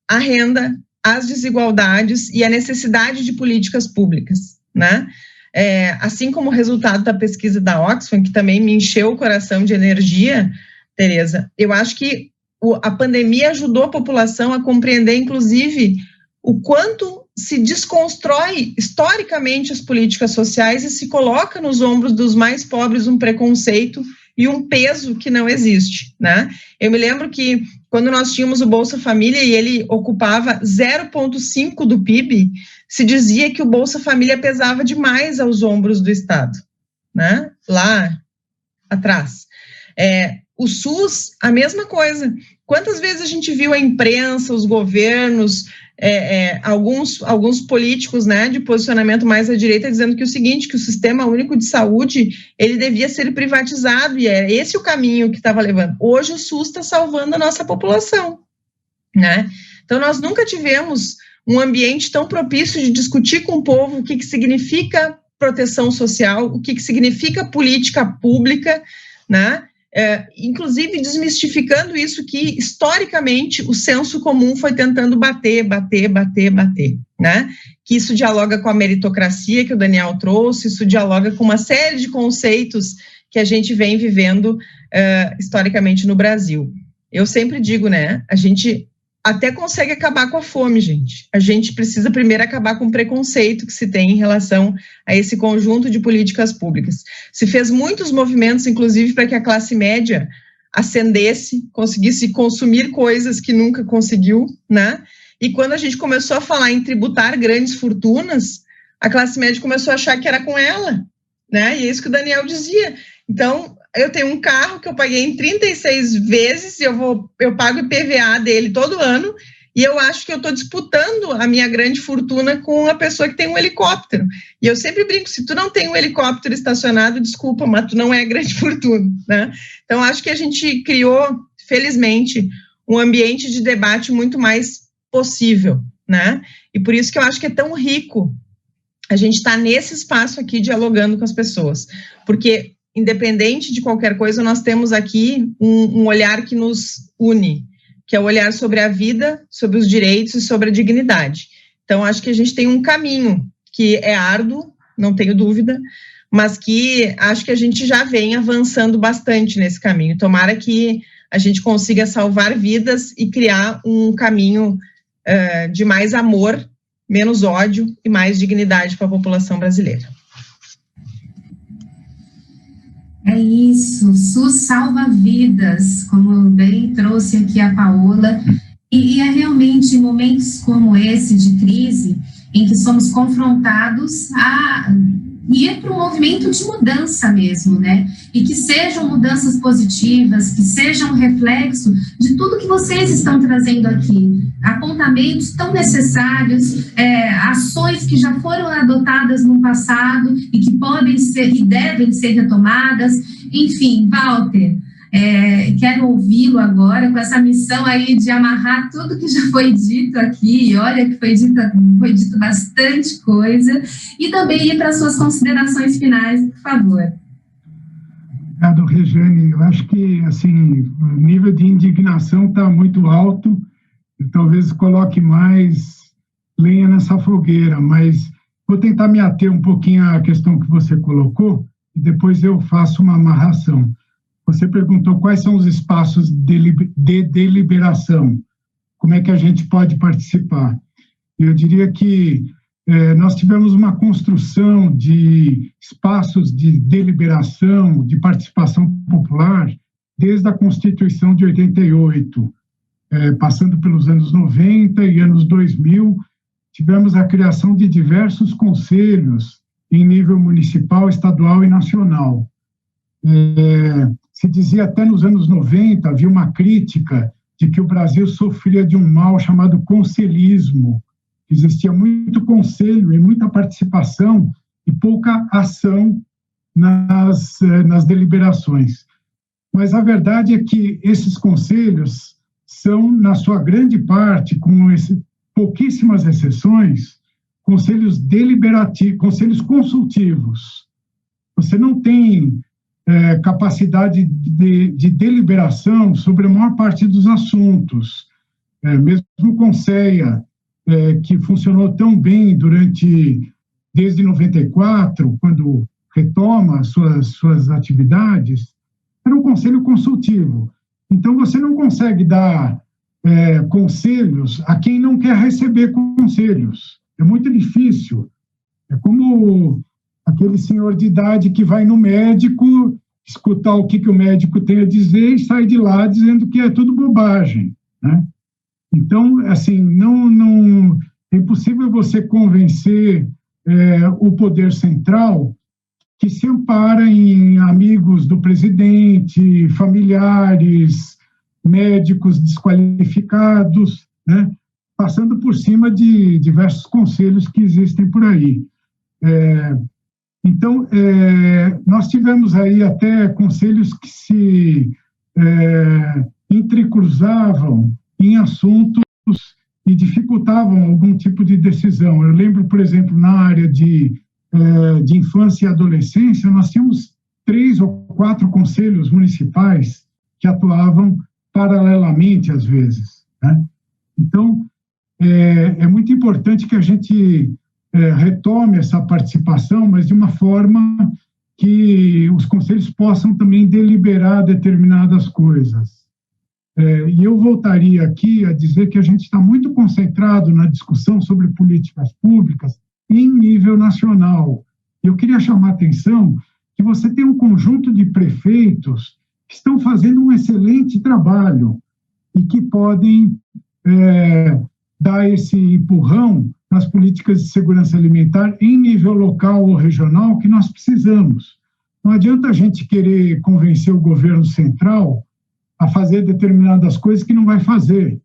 a renda, as desigualdades e a necessidade de políticas públicas, né? Assim como o resultado da pesquisa da Oxfam, que também me encheu o coração de energia, Tereza, eu acho que a pandemia ajudou a população a compreender, inclusive, o quanto se desconstrói historicamente as políticas sociais e se coloca nos ombros dos mais pobres um preconceito e um peso que não existe, né? Eu me lembro que quando nós tínhamos o Bolsa Família e ele ocupava 0,5% do PIB, se dizia que o Bolsa Família pesava demais aos ombros do Estado, né? Lá atrás. O SUS, a mesma coisa. Quantas vezes a gente viu a imprensa, os governos, alguns políticos, né, de posicionamento mais à direita, dizendo que o seguinte, que o Sistema Único de Saúde, ele devia ser privatizado, e é esse o caminho que estava levando. Hoje o SUS está salvando a nossa população, né? Então, nós nunca tivemos um ambiente tão propício de discutir com o povo o que significa proteção social, o que significa política pública, né? Inclusive desmistificando isso que, historicamente, o senso comum foi tentando bater, né? Que isso dialoga com a meritocracia que o Daniel trouxe, isso dialoga com uma série de conceitos que a gente vem vivendo historicamente no Brasil. Eu sempre digo, né, a gente até consegue acabar com a fome, gente. A gente precisa primeiro acabar com o preconceito que se tem em relação a esse conjunto de políticas públicas. Se fez muitos movimentos, inclusive, para que a classe média ascendesse, conseguisse consumir coisas que nunca conseguiu, né? E quando a gente começou a falar em tributar grandes fortunas, a classe média começou a achar que era com ela, né? E é isso que o Daniel dizia. Então, eu tenho um carro que eu paguei em 36 vezes, eu pago IPVA dele todo ano, e eu acho que eu estou disputando a minha grande fortuna com a pessoa que tem um helicóptero. E eu sempre brinco, se tu não tem um helicóptero estacionado, desculpa, mas tu não é grande fortuna, né? Então, acho que a gente criou, felizmente, um ambiente de debate muito mais possível, né? E por isso que eu acho que é tão rico a gente estar nesse espaço aqui dialogando com as pessoas, porque independente de qualquer coisa, nós temos aqui um olhar que nos une, que é o olhar sobre a vida, sobre os direitos e sobre a dignidade. Então, acho que a gente tem um caminho que é árduo, não tenho dúvida, mas que acho que a gente já vem avançando bastante nesse caminho. Tomara que a gente consiga salvar vidas e criar um caminho de mais amor, menos ódio e mais dignidade para a população brasileira. É isso, SUS salva vidas, como bem trouxe aqui a Paola, e é realmente em momentos como esse de crise, em que somos confrontados a ir para um movimento de mudança mesmo, né? E que sejam mudanças positivas, que sejam reflexo de tudo que vocês estão trazendo aqui, apontamentos tão necessários, ações que já foram adotadas no passado e que podem ser e devem ser retomadas. Enfim, Walter, quero ouvi-lo agora com essa missão aí de amarrar tudo que já foi dito aqui. Olha que foi dito bastante coisa, e também ir para as suas considerações finais, por favor. Obrigado, Regiane. Eu acho que assim, o nível de indignação está muito alto. Eu talvez coloque mais lenha nessa fogueira, mas vou tentar me ater um pouquinho à questão que você colocou e depois eu faço uma amarração. Você perguntou quais são os espaços de deliberação, como é que a gente pode participar. Eu diria que nós tivemos uma construção de espaços de deliberação, de participação popular, desde a Constituição de 88, passando pelos anos 90 e anos 2000, tivemos a criação de diversos conselhos em nível municipal, estadual e nacional. Se dizia até nos anos 90, havia uma crítica de que o Brasil sofria de um mal chamado conselhismo. Existia muito conselho e muita participação e pouca ação nas deliberações. Mas a verdade é que esses conselhos são, na sua grande parte, com pouquíssimas exceções, conselhos deliberativos, conselhos consultivos. Você não tem capacidade de deliberação sobre a maior parte dos assuntos. Mesmo o CONSEA, que funcionou tão bem desde 94, quando retoma suas atividades, era um conselho consultivo. Então, você não consegue dar conselhos a quem não quer receber conselhos. É muito difícil. É como aquele senhor de idade que vai no médico, escutar o que o médico tem a dizer e sai de lá dizendo que é tudo bobagem, né? Então, assim, não é impossível você convencer o poder central, que se ampara em amigos do presidente, familiares, médicos desqualificados, né, passando por cima de diversos conselhos que existem por aí. Então, nós tivemos aí até conselhos que se entrecruzavam em assuntos e dificultavam algum tipo de decisão. Eu lembro, por exemplo, na área de infância e adolescência, nós tínhamos 3 ou 4 conselhos municipais que atuavam paralelamente, às vezes, né? Então, é muito importante que a gente retome essa participação, mas de uma forma que os conselhos possam também deliberar determinadas coisas. E eu voltaria aqui a dizer que a gente está muito concentrado na discussão sobre políticas públicas em nível nacional. Eu queria chamar a atenção que você tem um conjunto de prefeitos que estão fazendo um excelente trabalho e que podem dar esse empurrão nas políticas de segurança alimentar em nível local ou regional que nós precisamos. Não adianta a gente querer convencer o governo central a fazer determinadas coisas que não vai fazer.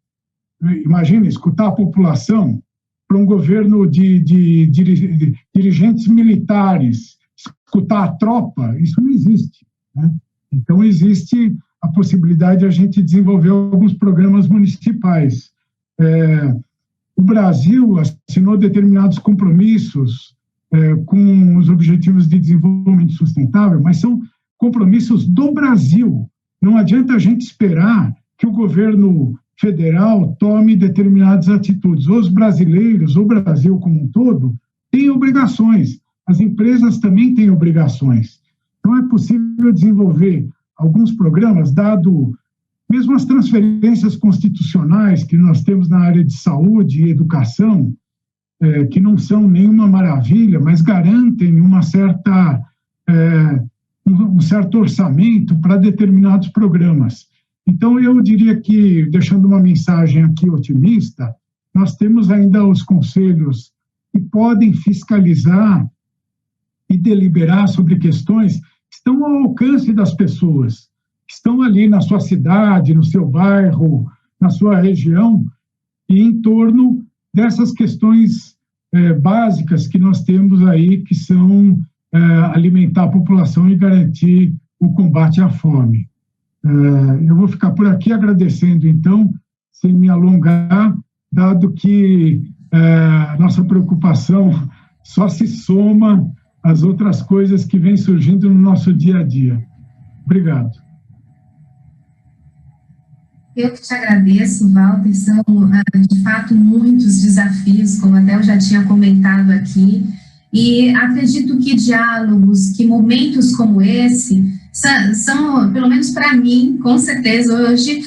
Imagina, escutar a população para um governo de dirigentes militares, escutar a tropa, isso não existe, né? Então, existe a possibilidade de a gente desenvolver alguns programas municipais. O Brasil assinou determinados compromissos com os Objetivos de Desenvolvimento Sustentável, mas são compromissos do Brasil. Não adianta a gente esperar que o governo federal tome determinadas atitudes. Os brasileiros, o Brasil como um todo, têm obrigações. As empresas também têm obrigações. Então, é possível desenvolver alguns programas, dado mesmo as transferências constitucionais que nós temos na área de saúde e educação, que não são nenhuma maravilha, mas garantem um certo orçamento para determinados programas. Então, eu diria que, deixando uma mensagem aqui otimista, nós temos ainda os conselhos que podem fiscalizar e deliberar sobre questões que estão ao alcance das pessoas, que estão ali na sua cidade, no seu bairro, na sua região, e em torno dessas questões básicas que nós temos aí, que são alimentar a população e garantir o combate à fome. Eu vou ficar por aqui agradecendo, então, sem me alongar, dado que nossa preocupação só se soma às outras coisas que vêm surgindo no nosso dia a dia. Obrigado. Eu que te agradeço, Walter. São, de fato, muitos desafios, como até eu já tinha comentado aqui, e acredito que diálogos, que momentos como esse, são, pelo menos para mim, com certeza, hoje,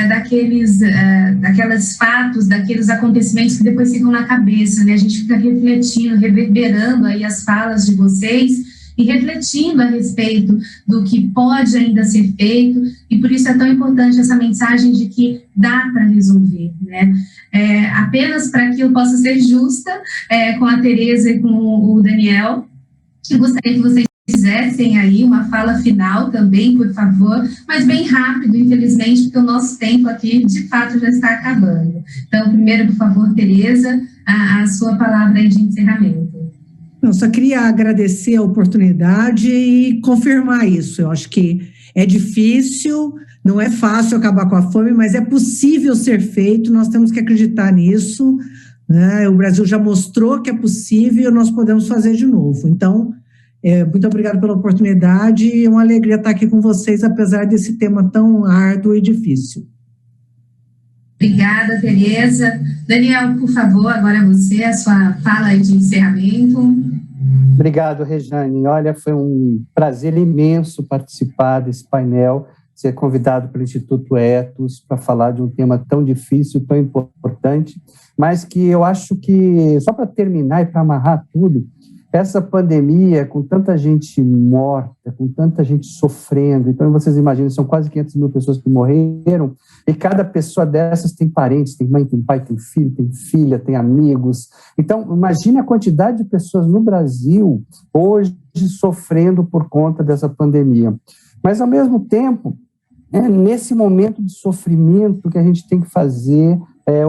daqueles fatos, daqueles acontecimentos que depois ficam na cabeça, né? A gente fica refletindo, reverberando aí as falas de vocês e refletindo a respeito do que pode ainda ser feito, e por isso é tão importante essa mensagem de que dá para resolver, né? Apenas para que eu possa ser justa com a Tereza e com o Daniel, eu gostaria que vocês fizessem aí uma fala final também, por favor, mas bem rápido, infelizmente, porque o nosso tempo aqui, de fato, já está acabando. Então, primeiro, por favor, Tereza, a sua palavra aí de encerramento. Eu só queria agradecer a oportunidade e confirmar isso. Eu acho que é difícil, não é fácil acabar com a fome, mas é possível ser feito, nós temos que acreditar nisso, né? O Brasil já mostrou que é possível e nós podemos fazer de novo. Então, muito obrigado pela oportunidade e é uma alegria estar aqui com vocês, apesar desse tema tão árduo e difícil. Obrigada, Tereza. Daniel, por favor, agora você, a sua fala de encerramento. Obrigado, Rejane. Olha, foi um prazer imenso participar desse painel, ser convidado pelo Instituto Ethos para falar de um tema tão difícil, tão importante, mas que eu acho que, só para terminar e para amarrar tudo, essa pandemia, com tanta gente morta, com tanta gente sofrendo, então vocês imaginam, são quase 500 mil pessoas que morreram, e cada pessoa dessas tem parentes, tem mãe, tem pai, tem filho, tem filha, tem amigos. Então, imagine a quantidade de pessoas no Brasil hoje sofrendo por conta dessa pandemia. Mas, ao mesmo tempo, é nesse momento de sofrimento que a gente tem que fazer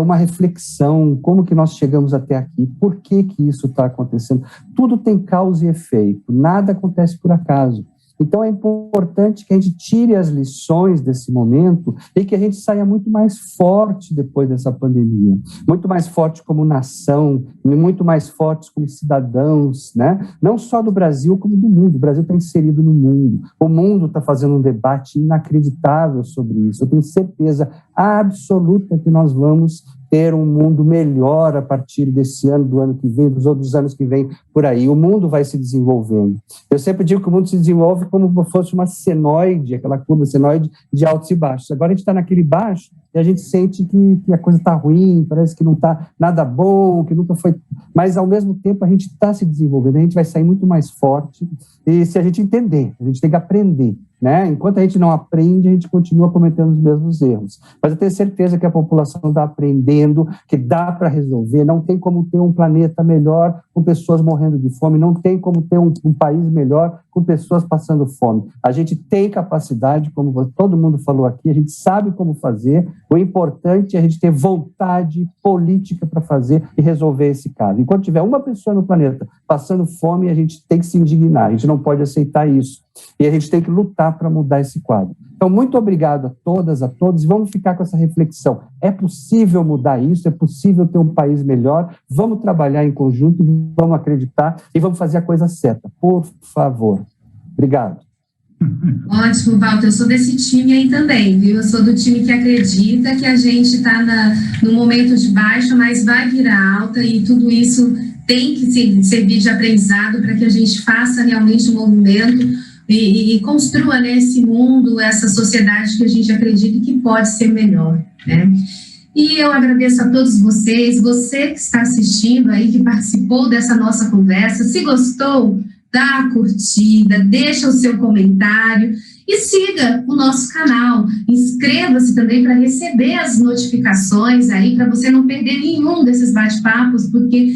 uma reflexão, como que nós chegamos até aqui, por que que isso está acontecendo. Tudo tem causa e efeito, nada acontece por acaso. Então é importante que a gente tire as lições desse momento e que a gente saia muito mais forte depois dessa pandemia, muito mais forte como nação, muito mais fortes como cidadãos, né? Não só do Brasil, como do mundo. O Brasil está inserido no mundo. O mundo está fazendo um debate inacreditável sobre isso. Eu tenho certeza absoluta que nós vamos ter um mundo melhor a partir desse ano, do ano que vem, dos outros anos que vem por aí. O mundo vai se desenvolvendo. Eu sempre digo que o mundo se desenvolve como se fosse uma senoide, aquela curva senoide de altos e baixos. Agora a gente está naquele baixo e a gente sente que a coisa está ruim, parece que não está nada bom, que nunca foi... Mas, ao mesmo tempo, a gente está se desenvolvendo, a gente vai sair muito mais forte, e se a gente entender, a gente tem que aprender, né? Enquanto a gente não aprende, a gente continua cometendo os mesmos erros. Mas eu tenho certeza que a população está aprendendo, que dá para resolver, não tem como ter um planeta melhor com pessoas morrendo de fome, não tem como ter um país melhor com pessoas passando fome. A gente tem capacidade, como todo mundo falou aqui, a gente sabe como fazer, o importante é a gente ter vontade política para fazer e resolver esse caso. Enquanto tiver uma pessoa no planeta passando fome, a gente tem que se indignar, a gente não pode aceitar isso. E a gente tem que lutar para mudar esse quadro. Então, muito obrigado a todas, a todos. Vamos ficar com essa reflexão. É possível mudar isso? É possível ter um país melhor? Vamos trabalhar em conjunto, vamos acreditar e vamos fazer a coisa certa. Por favor. Obrigado. Ótimo, Walter. Eu sou desse time aí também, viu? Eu sou do time que acredita que a gente está no momento de baixa, mas vai virar alta, e tudo isso tem que servir de aprendizado para que a gente faça realmente um movimento e construa, né, esse mundo, essa sociedade que a gente acredita que pode ser melhor, né? E eu agradeço a todos vocês, você que está assistindo aí, que participou dessa nossa conversa. Se gostou, dá a curtida, deixa o seu comentário e siga o nosso canal. Inscreva-se também para receber as notificações aí, para você não perder nenhum desses bate-papos, porque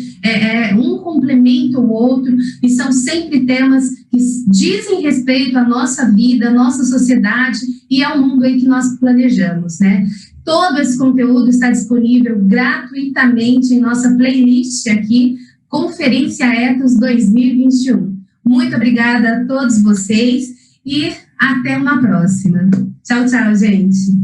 um complementa o outro e são sempre temas que dizem respeito à nossa vida, à nossa sociedade e ao mundo aí que nós planejamos, né? Todo esse conteúdo está disponível gratuitamente em nossa playlist aqui Conferência Ethos 2021. Muito obrigada a todos vocês e até uma próxima. Tchau, tchau, gente.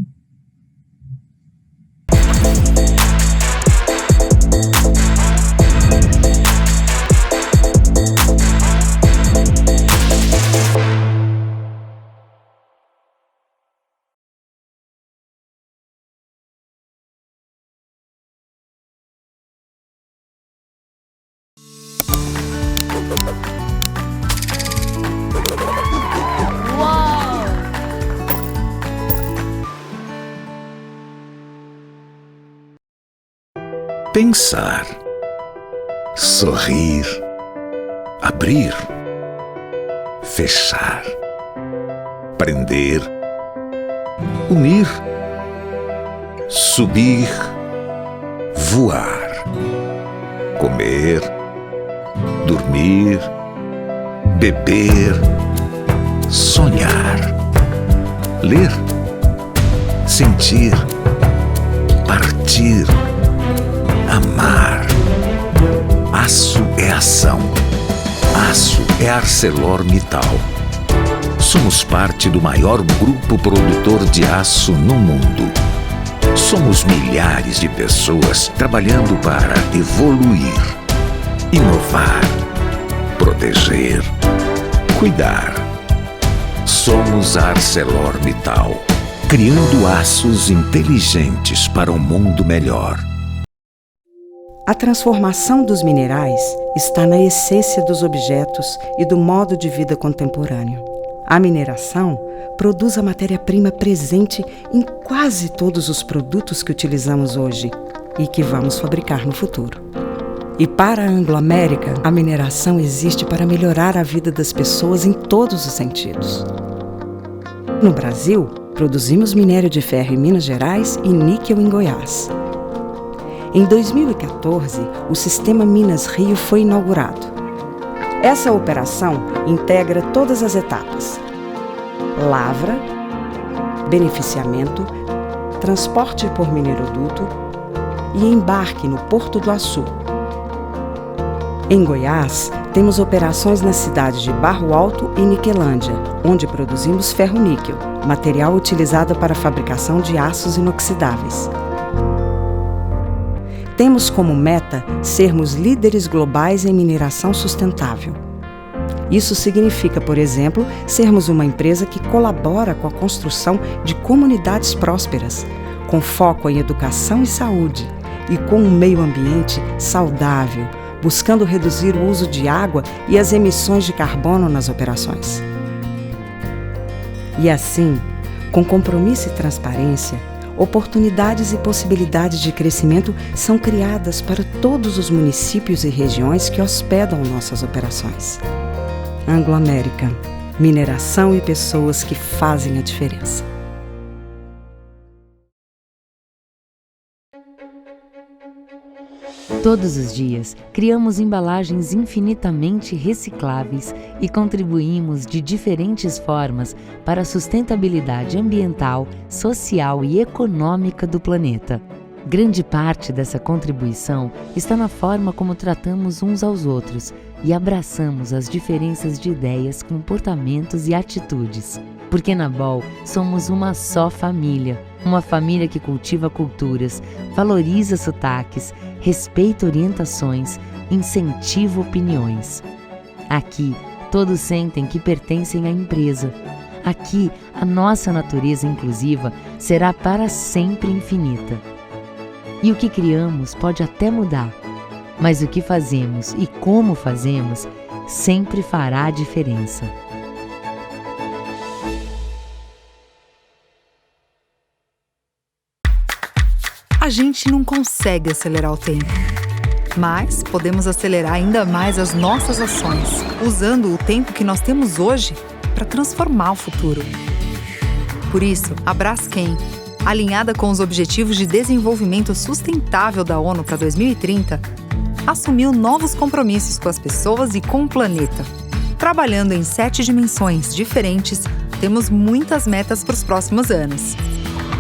Pensar, sorrir, abrir, fechar, prender, unir, subir, voar, comer, dormir, beber, sonhar, ler, sentir, partir, amar. Aço é ação. Aço é ArcelorMittal. Somos parte do maior grupo produtor de aço no mundo. Somos milhares de pessoas trabalhando para evoluir, inovar, proteger, cuidar. Somos ArcelorMittal, criando aços inteligentes para um mundo melhor. A transformação dos minerais está na essência dos objetos e do modo de vida contemporâneo. A mineração produz a matéria-prima presente em quase todos os produtos que utilizamos hoje e que vamos fabricar no futuro. E para a Anglo-América, a mineração existe para melhorar a vida das pessoas em todos os sentidos. No Brasil, produzimos minério de ferro em Minas Gerais e níquel em Goiás. Em 2014, o Sistema Minas Rio foi inaugurado. Essa operação integra todas as etapas: lavra, beneficiamento, transporte por mineroduto e embarque no Porto do Açu. Em Goiás, temos operações nas cidades de Barro Alto e Niquelândia, onde produzimos ferro-níquel, material utilizado para a fabricação de aços inoxidáveis. Temos como meta sermos líderes globais em mineração sustentável. Isso significa, por exemplo, sermos uma empresa que colabora com a construção de comunidades prósperas, com foco em educação e saúde, e com um meio ambiente saudável, buscando reduzir o uso de água e as emissões de carbono nas operações. E assim, com compromisso e transparência, oportunidades e possibilidades de crescimento são criadas para todos os municípios e regiões que hospedam nossas operações. Anglo-América, mineração e pessoas que fazem a diferença. Todos os dias, criamos embalagens infinitamente recicláveis e contribuímos de diferentes formas para a sustentabilidade ambiental, social e econômica do planeta. Grande parte dessa contribuição está na forma como tratamos uns aos outros e abraçamos as diferenças de ideias, comportamentos e atitudes. Porque na BOL somos uma só família, uma família que cultiva culturas, valoriza sotaques, respeita orientações, incentiva opiniões. Aqui, todos sentem que pertencem à empresa. Aqui, a nossa natureza inclusiva será para sempre infinita. E o que criamos pode até mudar, mas o que fazemos e como fazemos sempre fará a diferença. A gente não consegue acelerar o tempo, mas podemos acelerar ainda mais as nossas ações, usando o tempo que nós temos hoje para transformar o futuro. Por isso, a Braskem, alinhada com os Objetivos de Desenvolvimento Sustentável da ONU para 2030, assumiu novos compromissos com as pessoas e com o planeta. Trabalhando em 7 dimensões diferentes, temos muitas metas para os próximos anos.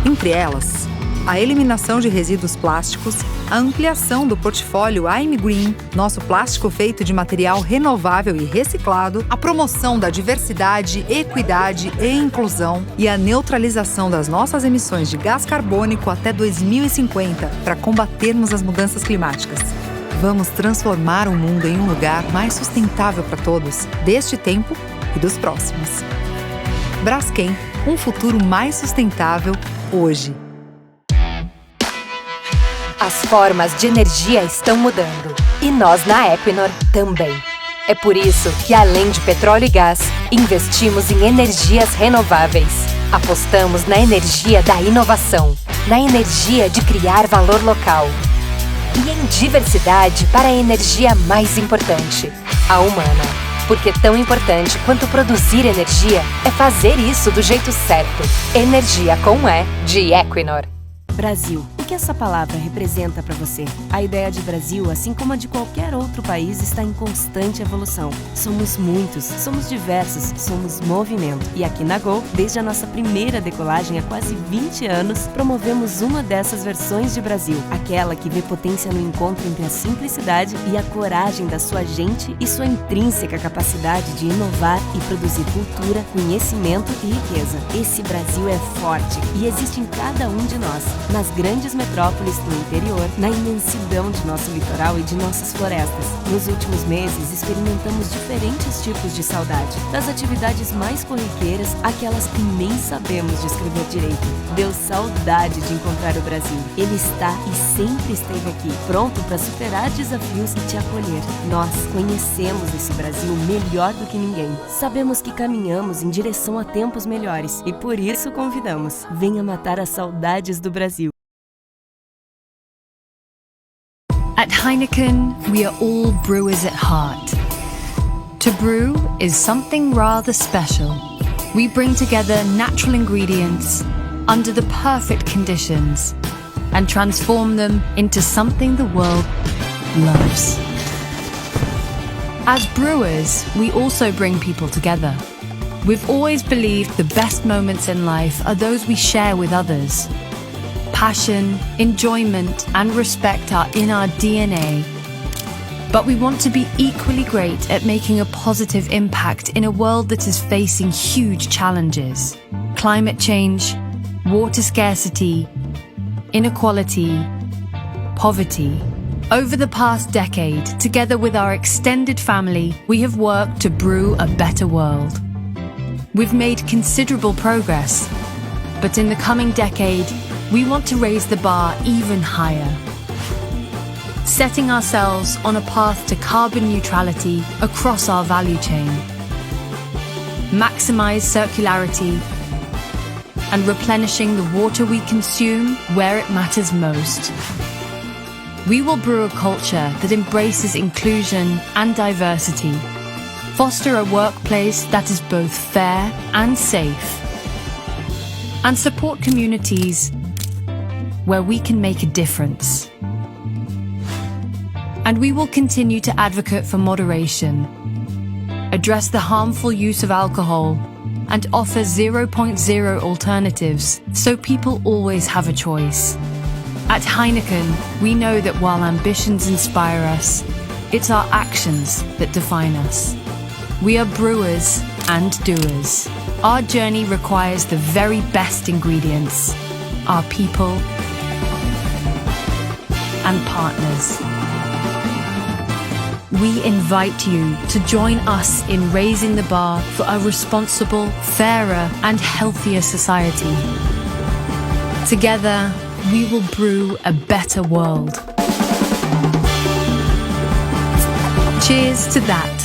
Entre elas, a eliminação de resíduos plásticos, a ampliação do portfólio I'm Green, nosso plástico feito de material renovável e reciclado, a promoção da diversidade, equidade e inclusão e a neutralização das nossas emissões de gás carbônico até 2050 para combatermos as mudanças climáticas. Vamos transformar o mundo em um lugar mais sustentável para todos, deste tempo e dos próximos. Braskem, um futuro mais sustentável hoje. As formas de energia estão mudando e nós na Equinor também. É por isso que, além de petróleo e gás, investimos em energias renováveis. Apostamos na energia da inovação, na energia de criar valor local e em diversidade para a energia mais importante, a humana. Porque tão importante quanto produzir energia é fazer isso do jeito certo. Energia com E de Equinor. Brasil. O que essa palavra representa para você? A ideia de Brasil, assim como a de qualquer outro país, está em constante evolução. Somos muitos, somos diversos, somos movimento. E aqui na Gol, desde a nossa primeira decolagem há quase 20 anos, promovemos uma dessas versões de Brasil. Aquela que vê potência no encontro entre a simplicidade e a coragem da sua gente e sua intrínseca capacidade de inovar e produzir cultura, conhecimento e riqueza. Esse Brasil é forte e existe em cada um de nós. Nas grandes metrópoles do interior, na imensidão de nosso litoral e de nossas florestas. Nos últimos meses, experimentamos diferentes tipos de saudade. Das atividades mais corriqueiras, àquelas que nem sabemos descrever direito. Deu saudade de encontrar o Brasil. Ele está e sempre esteve aqui, pronto para superar desafios e te acolher. Nós conhecemos esse Brasil melhor do que ninguém. Sabemos que caminhamos em direção a tempos melhores e por isso convidamos. Venha matar as saudades do Brasil. At Heineken, we are all brewers at heart. To brew is something rather special. We bring together natural ingredients under the perfect conditions and transform them into something the world loves. As brewers, we also bring people together. We've always believed the best moments in life are those we share with others. Passion, enjoyment, and respect are in our DNA. But we want to be equally great at making a positive impact in a world that is facing huge challenges. Climate change, water scarcity, inequality, poverty. Over the past decade, together with our extended family, we have worked to brew a better world. We've made considerable progress, but in the coming decade, we want to raise the bar even higher, setting ourselves on a path to carbon neutrality across our value chain, maximize circularity, and replenishing the water we consume where it matters most. We will brew a culture that embraces inclusion and diversity, foster a workplace that is both fair and safe, and support communities where we can make a difference. And we will continue to advocate for moderation, address the harmful use of alcohol, and offer 0.0 alternatives so people always have a choice. At Heineken, we know that while ambitions inspire us, it's our actions that define us. We are brewers and doers. Our journey requires the very best ingredients, our people and partners. We invite you to join us in raising the bar for a responsible, fairer, and healthier society. Together, we will brew a better world. Cheers to that.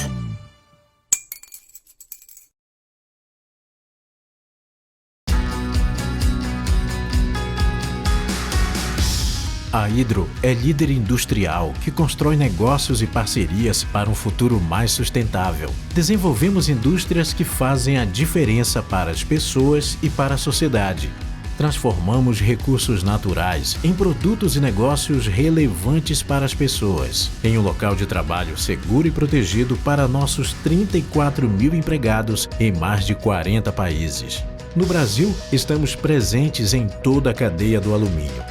A Hydro é líder industrial que constrói negócios e parcerias para um futuro mais sustentável. Desenvolvemos indústrias que fazem a diferença para as pessoas e para a sociedade. Transformamos recursos naturais em produtos e negócios relevantes para as pessoas, em um local de trabalho seguro e protegido para nossos 34 mil empregados em mais de 40 países. No Brasil, estamos presentes em toda a cadeia do alumínio.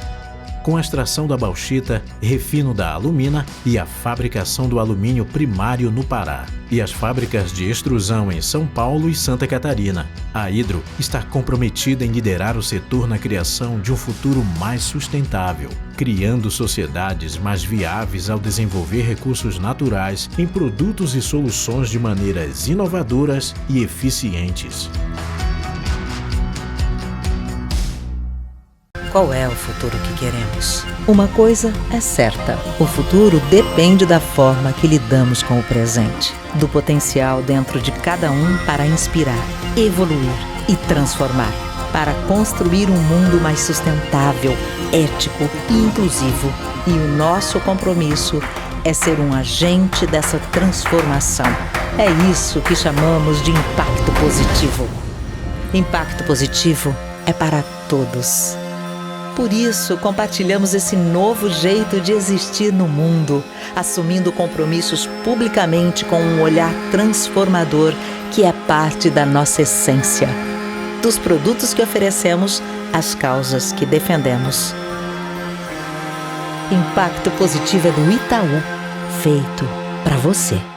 com a extração da bauxita, refino da alumina e a fabricação do alumínio primário no Pará. E as fábricas de extrusão em São Paulo e Santa Catarina. A Hydro está comprometida em liderar o setor na criação de um futuro mais sustentável, criando sociedades mais viáveis ao desenvolver recursos naturais em produtos e soluções de maneiras inovadoras e eficientes. Qual é o futuro que queremos? Uma coisa é certa: o futuro depende da forma que lidamos com o presente, do potencial dentro de cada um para inspirar, evoluir e transformar, para construir um mundo mais sustentável, ético e inclusivo. E o nosso compromisso é ser um agente dessa transformação. É isso que chamamos de impacto positivo. Impacto positivo é para todos. Por isso, compartilhamos esse novo jeito de existir no mundo, assumindo compromissos publicamente com um olhar transformador que é parte da nossa essência, dos produtos que oferecemos às causas que defendemos. Impacto Positivo é do Itaú, feito para você.